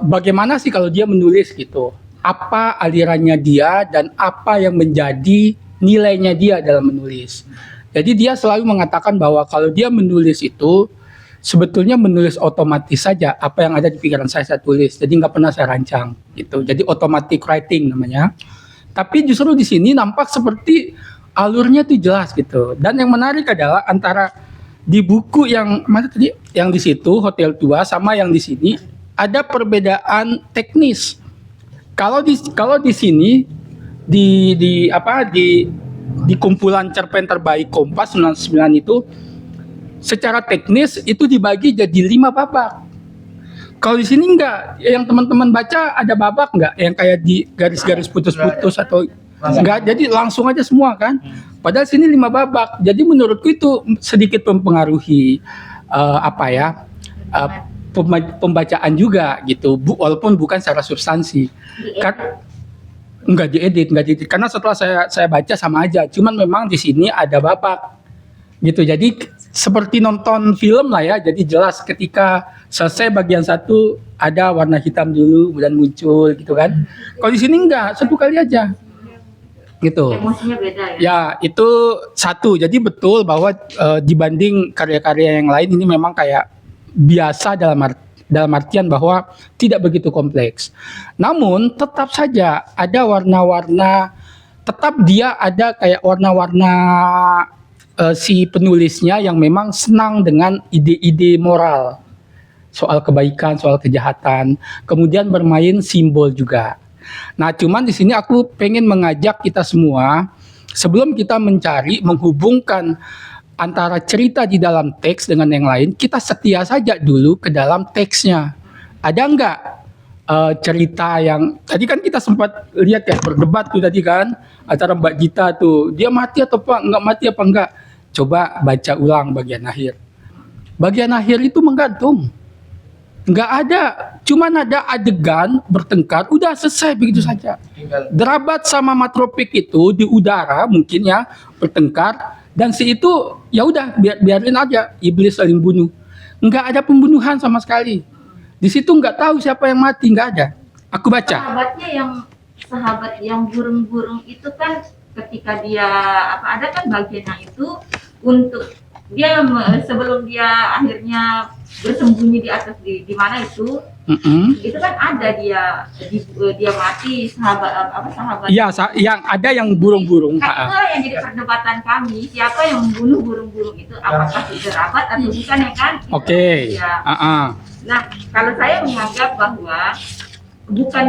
bagaimana sih kalau dia menulis gitu? Apa alirannya dia dan apa yang menjadi nilainya dia dalam menulis? Jadi dia selalu mengatakan bahwa kalau dia menulis itu sebetulnya menulis otomatis saja, apa yang ada di pikiran saya tulis. Jadi nggak pernah saya rancang gitu. Jadi automatic writing namanya. Tapi justru di sini nampak seperti alurnya tuh jelas gitu. Dan yang menarik adalah antara di buku yang mana tadi, yang di situ Hotel Tua sama yang di sini ada perbedaan teknis. Kalau di sini di kumpulan cerpen terbaik Kompas 99 itu, secara teknis itu dibagi jadi 5 babak. Kalau di sini enggak, yang teman-teman baca ada babak enggak yang kayak di garis-garis putus-putus atau enggak, jadi langsung aja semua kan. Padahal sini 5 babak. Jadi menurutku itu sedikit mempengaruhi pembacaan juga gitu, walaupun bukan secara substansi. Enggak diedit, karena setelah saya baca sama aja, cuman memang di sini ada babak gitu, jadi seperti nonton film lah ya, jadi jelas ketika selesai bagian satu ada warna hitam dulu kemudian muncul gitu kan. Kalau di sini enggak, satu kali aja gitu. Emosinya beda ya. Ya itu satu, jadi betul bahwa dibanding karya-karya yang lain ini memang kayak biasa dalam artian bahwa tidak begitu kompleks. Namun tetap saja ada warna-warna, tetap dia ada kayak warna-warna si penulisnya yang memang senang dengan ide-ide moral. Soal kebaikan, soal kejahatan, kemudian bermain simbol juga. Nah, cuman di sini aku pengen mengajak kita semua sebelum kita mencari menghubungkan antara cerita di dalam teks dengan yang lain, kita setia saja dulu ke dalam teksnya. Ada enggak cerita yang tadi kan kita sempat lihat ya, berdebat tuh tadi kan antara Mbak Gita tuh, dia mati atau enggak mati apa enggak? Coba baca ulang bagian akhir. Bagian akhir itu menggantung. Enggak ada, cuman ada adegan bertengkar, udah selesai begitu saja. Derabat sama Matropik itu di udara mungkin ya bertengkar, dan si itu ya udah biarin aja iblis saling bunuh. Enggak ada pembunuhan sama sekali. Di situ enggak tahu siapa yang mati, enggak ada. Aku baca. Sahabat yang burung-burung itu kan ketika dia ada kan bagiannya itu untuk dia sebelum dia akhirnya bersembunyi di atas di mana itu itu kan ada dia mati sahabat Iya, yang ada yang burung-burung. itulah yang jadi perdebatan kami, siapa yang membunuh burung-burung itu, apakah si Derabat atau bukan ya kan. Oke. Ya. Nah, kalau saya menganggap bahwa bukan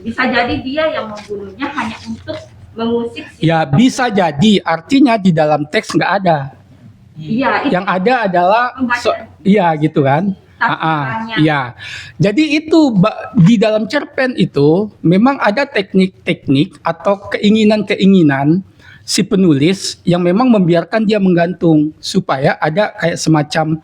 bisa jadi dia yang membunuhnya hanya untuk mengusik Ya bisa jadi, artinya di dalam teks nggak ada. Iya, Yang ada adalah iya gitu kan. Iya. Jadi itu di dalam cerpen itu memang ada teknik-teknik atau keinginan-keinginan si penulis yang memang membiarkan dia menggantung supaya ada kayak semacam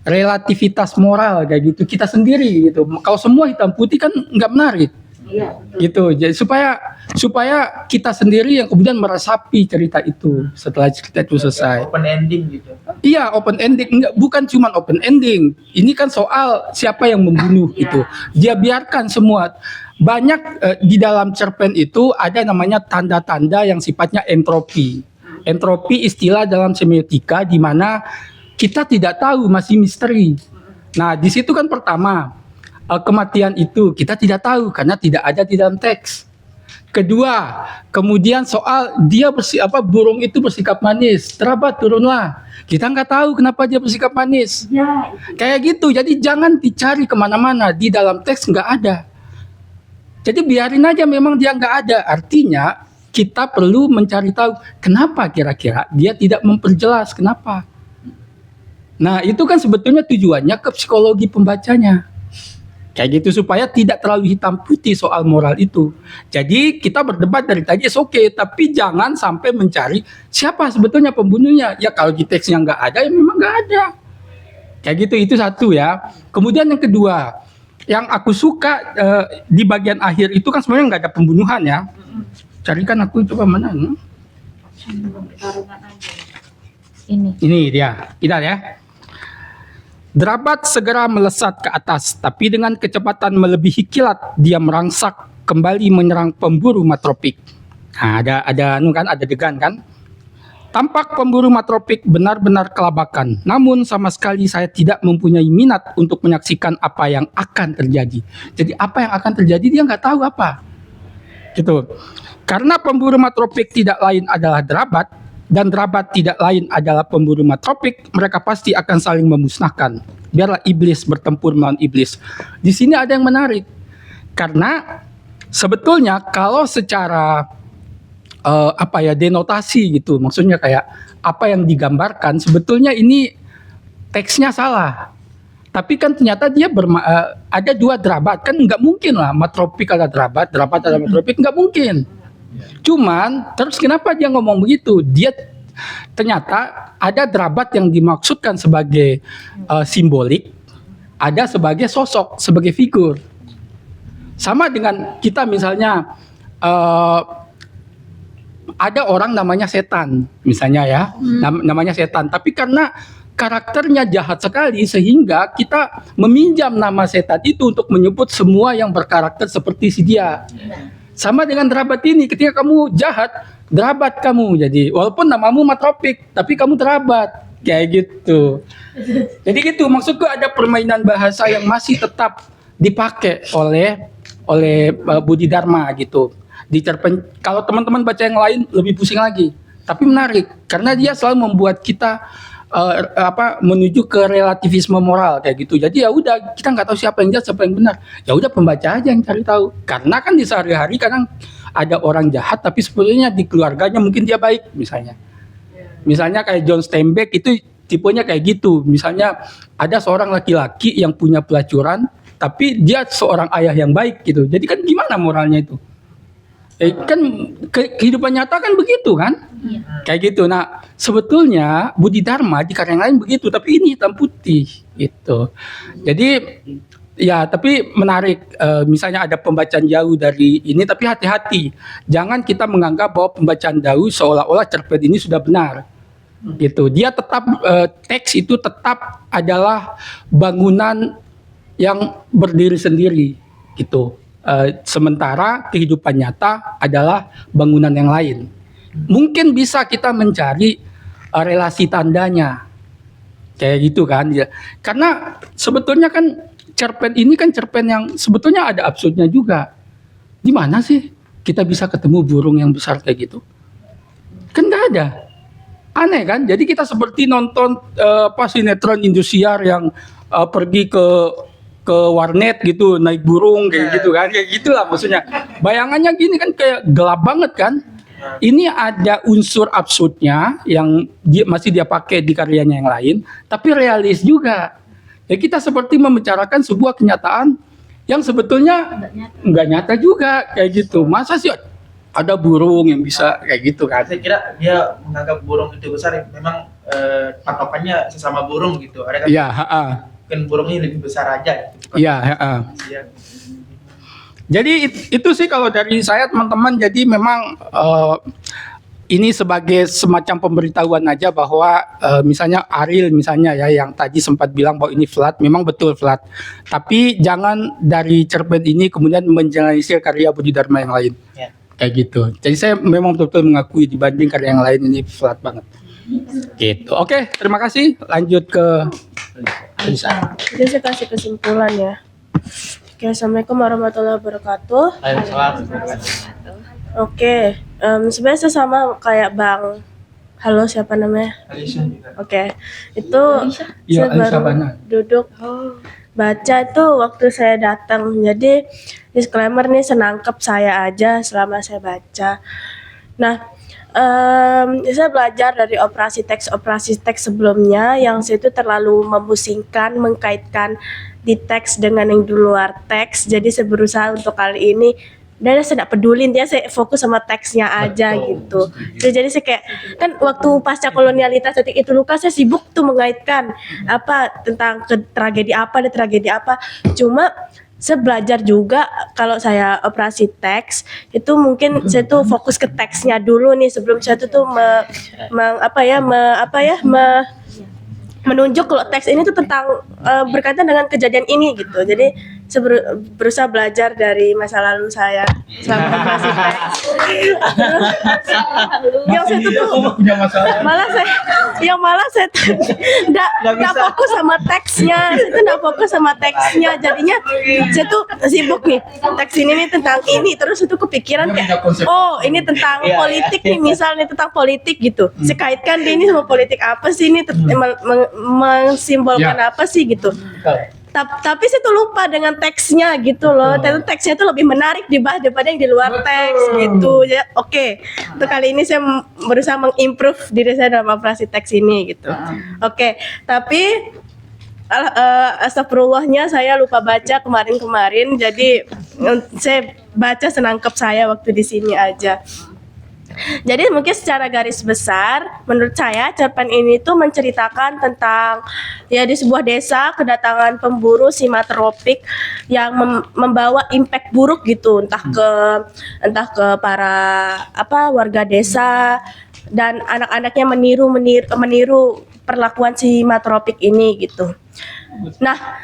relativitas moral kayak gitu kita sendiri gitu. Kalau semua hitam putih kan nggak menarik. Iya. Gitu. Jadi supaya kita sendiri yang kemudian meresapi cerita itu setelah cerita itu selesai. Open ending gitu. Iya, open ending. Enggak, bukan cuma open ending. Ini kan soal siapa yang membunuh itu. Dia biarkan semua. Banyak di dalam cerpen itu ada namanya tanda-tanda yang sifatnya entropi. Entropi istilah dalam semiotika di mana kita tidak tahu, masih misteri. Nah, di situ kan pertama kematian itu kita tidak tahu karena tidak ada di dalam teks. Kedua, kemudian soal dia burung itu bersikap manis, Derabat turunlah. Kita nggak tahu kenapa dia bersikap manis. Ya, Kayak gitu. Jadi jangan dicari kemana-mana, di dalam teks nggak ada. Jadi biarin aja memang dia nggak ada. Artinya kita perlu mencari tahu kenapa kira-kira dia tidak memperjelas kenapa. Nah itu kan sebetulnya tujuannya ke psikologi pembacanya. Kayak gitu supaya tidak terlalu hitam putih soal moral itu. Jadi kita berdebat dari tadi oke, tapi jangan sampai mencari siapa sebetulnya pembunuhnya. Ya kalau di teksnya nggak ada, ya memang nggak ada. Kayak gitu, itu satu ya. Kemudian yang kedua, yang aku suka di bagian akhir itu kan sebenarnya nggak ada pembunuhan ya. Carikan aku coba mana? Ini dia, kita ya. Derabat segera melesat ke atas, tapi dengan kecepatan melebihi kilat, dia merangsak kembali menyerang pemburu Matropik. Nah, ada adegan kan? Tampak pemburu Matropik benar-benar kelabakan. Namun sama sekali saya tidak mempunyai minat untuk menyaksikan apa yang akan terjadi. Jadi apa yang akan terjadi dia nggak tahu apa. Gitu. Karena pemburu Matropik tidak lain adalah Derabat, dan Derabat tidak lain adalah pemburu Matropik, mereka pasti akan saling memusnahkan. Biarlah iblis bertempur melawan iblis. Di sini ada yang menarik. Karena sebetulnya kalau secara denotasi gitu, maksudnya kayak apa yang digambarkan, sebetulnya ini teksnya salah. Tapi kan ternyata dia ada dua Derabat, kan nggak mungkin lah Matropik ada Derabat ada Matropik, nggak mungkin. Cuman terus kenapa dia ngomong begitu? Dia Ternyata ada drabat yang dimaksudkan sebagai simbolik, ada sebagai sosok, sebagai figur. Sama dengan kita misalnya ada orang namanya setan, misalnya ya, namanya setan. Tapi karena karakternya jahat sekali sehingga kita meminjam nama setan itu untuk menyebut semua yang berkarakter seperti si dia. Sama dengan drabat ini, ketika kamu jahat, drabat kamu. Jadi walaupun namamu Matropik, tapi kamu drabat. Kayak gitu. Jadi gitu, maksudku ada permainan bahasa yang masih tetap dipakai oleh Budi Dharma gitu. Kalau teman-teman baca yang lain lebih pusing lagi. Tapi menarik karena dia selalu membuat kita menuju ke relativisme moral kayak gitu. Jadi ya udah, kita nggak tahu siapa yang jahat siapa yang benar. Ya udah, pembaca aja yang cari tahu. Karena kan di sehari-hari kadang ada orang jahat tapi sebetulnya di keluarganya mungkin dia baik misalnya. Misalnya kayak John Steinbeck itu tipenya kayak gitu. Misalnya ada seorang laki-laki yang punya pelacuran tapi dia seorang ayah yang baik gitu. Jadi kan gimana moralnya itu? Kan kehidupan nyata kan begitu kan? Kayak gitu. Nah, sebetulnya Budi Dharma di karya yang lain begitu, tapi ini hitam putih gitu. Jadi ya, tapi menarik. Misalnya ada pembacaan jauh dari ini, tapi hati-hati. Jangan kita menganggap bahwa pembacaan jauh seolah-olah cerpen ini sudah benar. Gitu. Dia tetap teks itu tetap adalah bangunan yang berdiri sendiri gitu. Sementara kehidupan nyata adalah bangunan yang lain. Mungkin bisa kita mencari relasi tandanya kayak gitu kan ya. Karena sebetulnya kan cerpen ini kan cerpen yang sebetulnya ada absurdnya juga. Di mana sih kita bisa ketemu burung yang besar kayak gitu? Kan nggak ada. Aneh kan? Jadi kita seperti nonton sinetron Indosiar yang pergi ke warnet gitu, naik burung kayak gitu kan, kayak gitulah maksudnya. Bayangannya gini kan kayak gelap banget kan. Ini ada unsur absurdnya yang masih dia pakai di karyanya yang lain, tapi realis juga. Ya kita seperti membicarakan sebuah kenyataan yang sebetulnya nggak nyata juga kayak gitu. Masa sih ada burung yang bisa kayak gitu kan? Saya kira dia menganggap burung itu besar, memang patokannya sesama burung gitu. Ada kan? Iya, Mungkin burungnya lebih besar aja gitu. Iya, Jadi itu sih kalau dari saya teman-teman. Jadi memang ini sebagai semacam pemberitahuan aja bahwa misalnya Ariel misalnya ya yang tadi sempat bilang bahwa ini flat, memang betul flat. Tapi jangan dari cerpen ini kemudian menjelaskan karya Budi Dharma yang lain. Ya. Kayak gitu. Jadi saya memang betul-betul mengakui dibanding karya yang lain ini flat banget. Gitu. Oke, terima kasih. Lanjut ke Alisa. Jadi saya kasih kesimpulan ya. Oke, Assalamualaikum warahmatullahi wabarakatuh. Oke, sebenarnya saya sama kayak Bang. Halo, siapa namanya? Alisa juga. Oke, itu Iya, saya Alisa baru Bana. duduk baca itu waktu saya datang. Jadi disclaimer nih, senangkep saya aja selama saya baca. Nah, saya belajar dari operasi teks sebelumnya yang itu terlalu memusingkan, mengkaitkan di teks dengan yang di luar teks. Jadi saya berusaha untuk kali ini dan saya tidak peduli, dia saya fokus sama teksnya aja gitu. Jadi saya kayak kan waktu pasca kolonialitas detik itu Luka saya sibuk tuh mengaitkan apa tentang tragedi apa. Cuma saya belajar juga kalau saya operasi teks itu mungkin saya tuh fokus ke teksnya dulu nih sebelum saya tuh menunjuk kalau teks ini tuh tentang berkaitan dengan kejadian ini gitu. Jadi saya berusaha belajar dari masa lalu saya selama operasi teks. Yang saya tuh malah saya nggak fokus sama teksnya. Saya tuh nggak fokus sama teksnya. Jadinya saya tuh sibuk nih teks ini nih tentang ini, terus itu kepikiran kayak oh ini tentang politik nih, misalnya tentang politik gitu. Saya kaitkan dia ini sama politik apa sih ini mensimbolkan apa sih gitu. Tapi saya tuh lupa dengan teksnya gitu loh. Teksnya tuh lebih menarik dibahas daripada yang di luar teks gitu. Ya, oke. Untuk kali ini saya berusaha mengimprove diri saya dalam operasi teks ini gitu. Oke. Tapi astagfirullahnya saya lupa baca kemarin. Jadi saya baca senangkep saya waktu di sini aja. Jadi mungkin secara garis besar, menurut saya cerpen ini tuh menceritakan tentang ya di sebuah desa kedatangan pemburu simatropik yang membawa impact buruk gitu, entah ke para warga desa dan anak-anaknya meniru perlakuan simatropik ini gitu. Nah,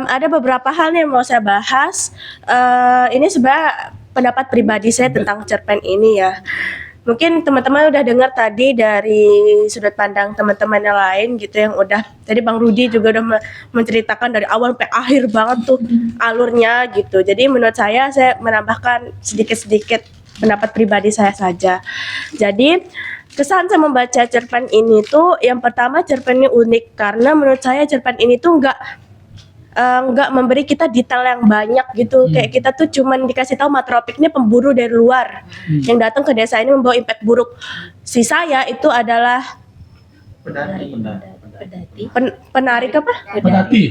ada beberapa hal nih yang mau saya bahas. Ini sebenarnya pendapat pribadi saya tentang cerpen ini ya. Mungkin teman-teman udah dengar tadi dari sudut pandang teman-teman yang lain gitu yang udah tadi Bang Rudi juga udah menceritakan dari awal sampai akhir banget tuh alurnya gitu. Jadi menurut saya menambahkan sedikit-sedikit pendapat pribadi saya saja. Jadi kesan saya membaca cerpen ini tuh yang pertama cerpen ini unik karena menurut saya cerpen ini tuh nggak memberi kita detail yang banyak gitu. Kayak kita tuh cuman dikasih tahu Matropik ini pemburu dari luar yang datang ke desa ini membawa impact buruk. Si saya itu adalah penarik apa?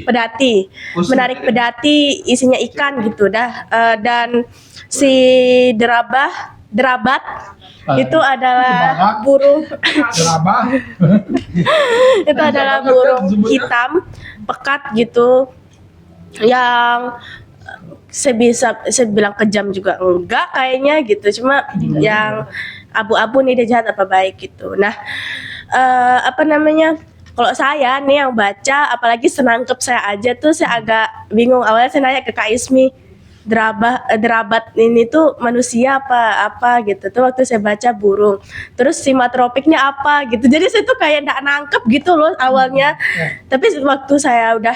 Pedati. Menarik pedati isinya ikan gitu dah. Dan si derabat itu adalah burung itu adalah burung hitam pekat gitu yang saya bilang kejam juga enggak kayaknya gitu, cuma yang abu-abu nih dia jahat apa baik gitu. Nah, kalau saya nih yang baca apalagi senangkep saya aja tuh saya agak bingung. Awalnya saya nanya ke Kak Ismi, derabat ini tuh manusia apa gitu tuh waktu saya baca burung, terus simatropiknya apa gitu, jadi saya tuh kayak nggak nangkep gitu loh awalnya. Tapi waktu saya udah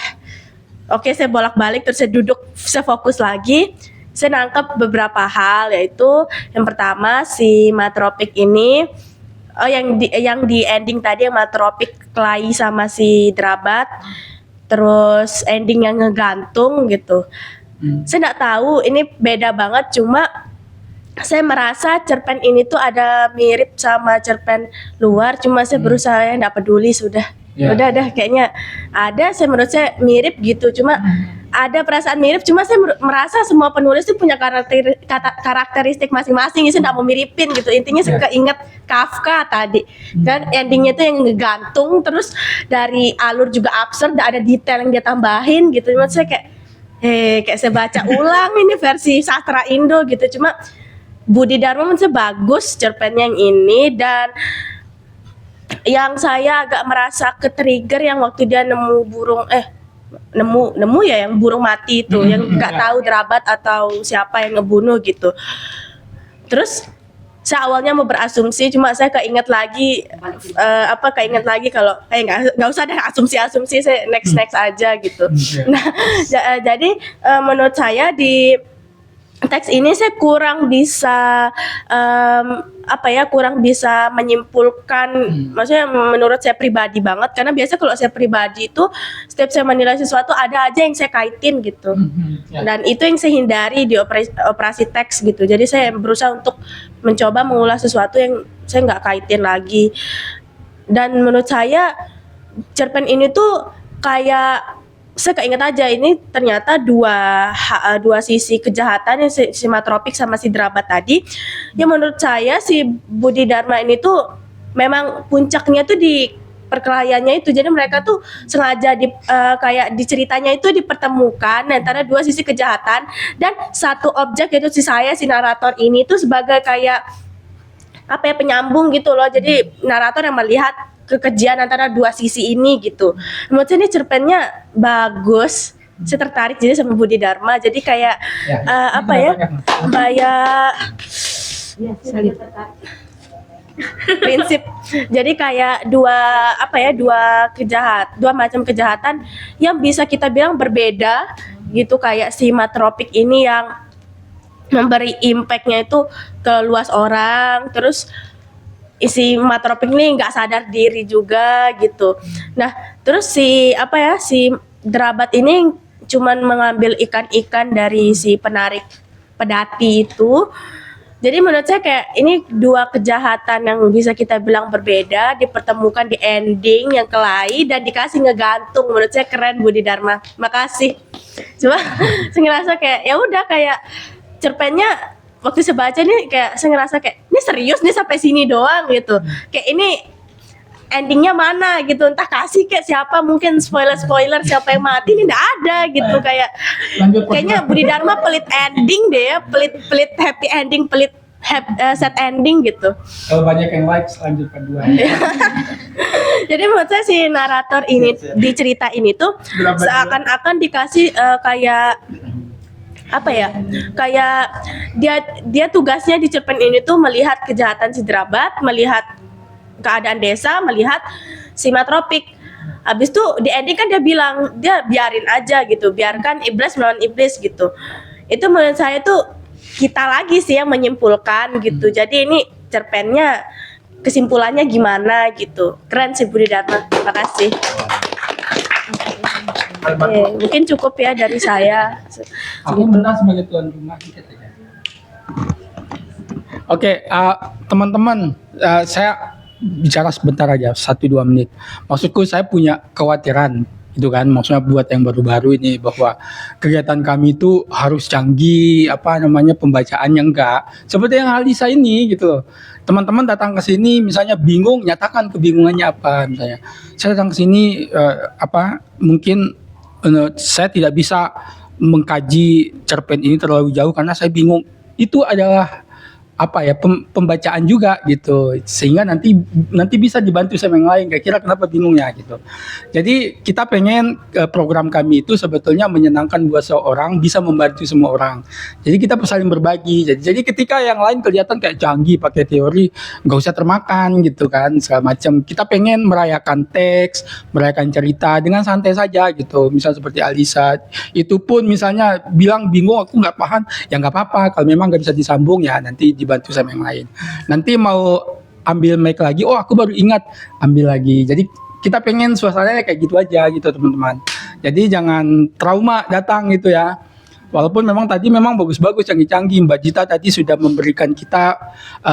saya bolak-balik terus saya fokus lagi, saya nangkep beberapa hal, yaitu yang pertama si matropik ini yang di ending tadi yang matropik kelahi sama si derabat, terus ending yang ngegantung gitu. Saya nggak tahu ini beda banget, cuma saya merasa cerpen ini tuh ada mirip sama cerpen luar, cuma saya berusaha nggak peduli sudah. Udah kayaknya menurut saya mirip gitu, cuma ada perasaan mirip, cuma saya merasa semua penulis tuh punya karakteristik masing-masing, saya nggak mau miripin gitu. Intinya saya keinget Kafka tadi kan, endingnya tuh yang ngegantung, terus dari alur juga absurd, ada detail yang dia tambahin gitu. Cuma saya kayak saya baca ulang ini versi sastra Indo gitu. Cuma Budi Dharma menurut saya bagus cerpennya yang ini, dan yang saya agak merasa ke-trigger yang waktu dia nemu burung nemu ya yang burung mati itu, yang nggak tahu derabat atau siapa yang ngebunuh gitu. Terus saya awalnya mau berasumsi, cuma saya keinget lagi kalau nggak usah deh asumsi, saya next aja gitu. Nah, jadi menurut saya di teks ini saya kurang bisa menyimpulkan, maksudnya menurut saya pribadi banget, karena biasa kalau saya pribadi itu setiap saya menilai sesuatu ada aja yang saya kaitin gitu, dan itu yang saya hindari di operasi teks gitu. Jadi saya berusaha untuk mencoba mengulas sesuatu yang saya nggak kaitin lagi, dan menurut saya cerpen ini tuh kayak saya keinget aja ini ternyata dua sisi kejahatan yang si matropik sama si derabat tadi. Yang menurut saya si Budi Dharma ini tuh memang puncaknya tuh di perkelahiannya itu. Jadi mereka tuh sengaja kayak di ceritanya itu dipertemukan antara dua sisi kejahatan, dan satu objek yaitu si narator ini tuh sebagai kayak penyambung gitu loh. Jadi narator yang melihat kekejian antara dua sisi ini gitu. Menurut saya ini cerpennya bagus, saya tertarik jadi sama Budi Dharma. Jadi kayak prinsip. Jadi kayak dua macam kejahatan yang bisa kita bilang berbeda gitu. Kayak si matropik ini yang memberi impactnya itu ke luas orang, terus isi matropik ini nggak sadar diri juga gitu. Nah, terus si derabat ini cuman mengambil ikan-ikan dari si penarik pedati itu. Jadi menurut saya kayak ini dua kejahatan yang bisa kita bilang berbeda dipertemukan di ending yang kelahi dan dikasih ngegantung. Menurut saya keren Budi Dharma. Makasih. Cuma saya ngerasa kayak ya udah, kayak cerpennya waktu saya baca ini kayak saya ngerasa kayak ini serius nih sampai sini doang gitu. Kayak ini endingnya mana gitu, entah kasih kayak siapa, mungkin spoiler siapa yang mati ini nggak ada gitu. Kayak kayaknya Budi Dharma pelit ending deh ya, pelit happy ending, pelit sad ending gitu. Kalau banyak yang like lanjut kedua. Jadi menurut saya si narator ini di cerita ini tuh seakan-akan dikasih kayak apa ya, kayak dia tugasnya di cerpen ini tuh melihat kejahatan si Drabat, melihat keadaan desa, melihat simatropik. Habis itu di ending kan dia bilang dia biarin aja gitu, biarkan iblis melawan iblis gitu. Itu menurut saya tuh kita lagi sih yang menyimpulkan gitu. Jadi ini cerpennya kesimpulannya gimana gitu. Keren sih Budi Dharma. Terima kasih. Oke, mungkin cukup ya dari saya. Aku menang sebagai tuan rumah dikit aja. Oke, teman-teman, saya bicara sebentar aja, 1-2 menit. Maksudku saya punya kekhawatiran itu kan, maksudnya buat yang baru-baru ini bahwa kegiatan kami itu harus canggih, pembacaannya enggak. Seperti yang Alisa ini gitu loh. Teman-teman datang ke sini misalnya bingung, nyatakan kebingungannya apa misalnya. Saya datang ke sini mungkin saya tidak bisa mengkaji cerpen ini terlalu jauh karena saya bingung. Itu adalah pembacaan juga gitu, sehingga nanti bisa dibantu sama yang lain. Kira-kira kenapa bingungnya gitu. Jadi kita pengen program kami itu sebetulnya menyenangkan buat seorang, bisa membantu semua orang. Jadi kita saling berbagi. Jadi ketika yang lain kelihatan kayak canggih pakai teori, nggak usah termakan gitu kan segala macam. Kita pengen merayakan teks, merayakan cerita dengan santai saja gitu. Misal seperti Alisa, itu pun misalnya bilang bingung, aku nggak paham, ya nggak apa-apa. Kalau memang nggak bisa disambung ya nanti dibantu sama yang lain. Nanti mau ambil mic lagi, oh aku baru ingat, ambil lagi. Jadi kita pengen suasananya kayak gitu aja gitu teman-teman. Jadi jangan trauma datang gitu ya. Walaupun memang tadi bagus-bagus, canggih-canggih. Mbak Jita tadi sudah memberikan kita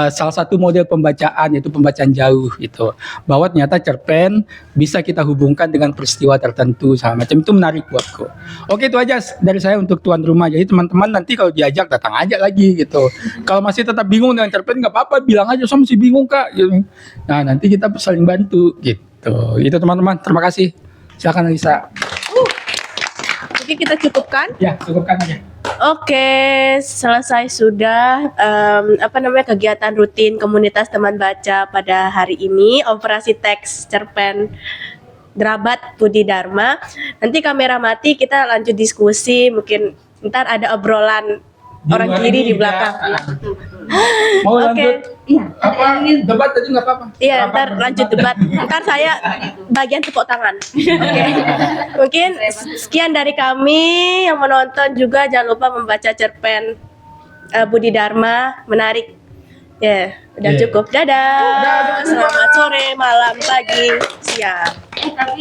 salah satu model pembacaan, yaitu pembacaan jauh gitu. Bahwa ternyata cerpen bisa kita hubungkan dengan peristiwa tertentu sama macam, itu menarik buatku. Oke, itu aja dari saya untuk tuan rumah. Jadi teman-teman nanti kalau diajak datang aja lagi gitu. Kalau masih tetap bingung dengan cerpen nggak apa-apa, bilang aja saya masih bingung Kak gitu. Nah, nanti kita saling bantu gitu. Itu teman-teman, terima kasih. Silakan Lisa. Oke, kita cukupkan. Ya, cukupkan aja. Oke, selesai sudah kegiatan rutin komunitas teman baca pada hari ini, operasi teks cerpen Drabat Budi Dharma. Nanti kamera mati, kita lanjut diskusi, mungkin ntar ada obrolan orang kiri di belakang. Mau Oke. lanjut? Debat tadi nggak apa-apa. Iya, ntar lanjut debat. Ntar saya bagian tepuk tangan. Oke. Mungkin sekian dari kami yang menonton juga, jangan lupa membaca cerpen Budi Dharma, menarik. Ya, udah cukup. Dadah. Selamat sore, malam, pagi, siang.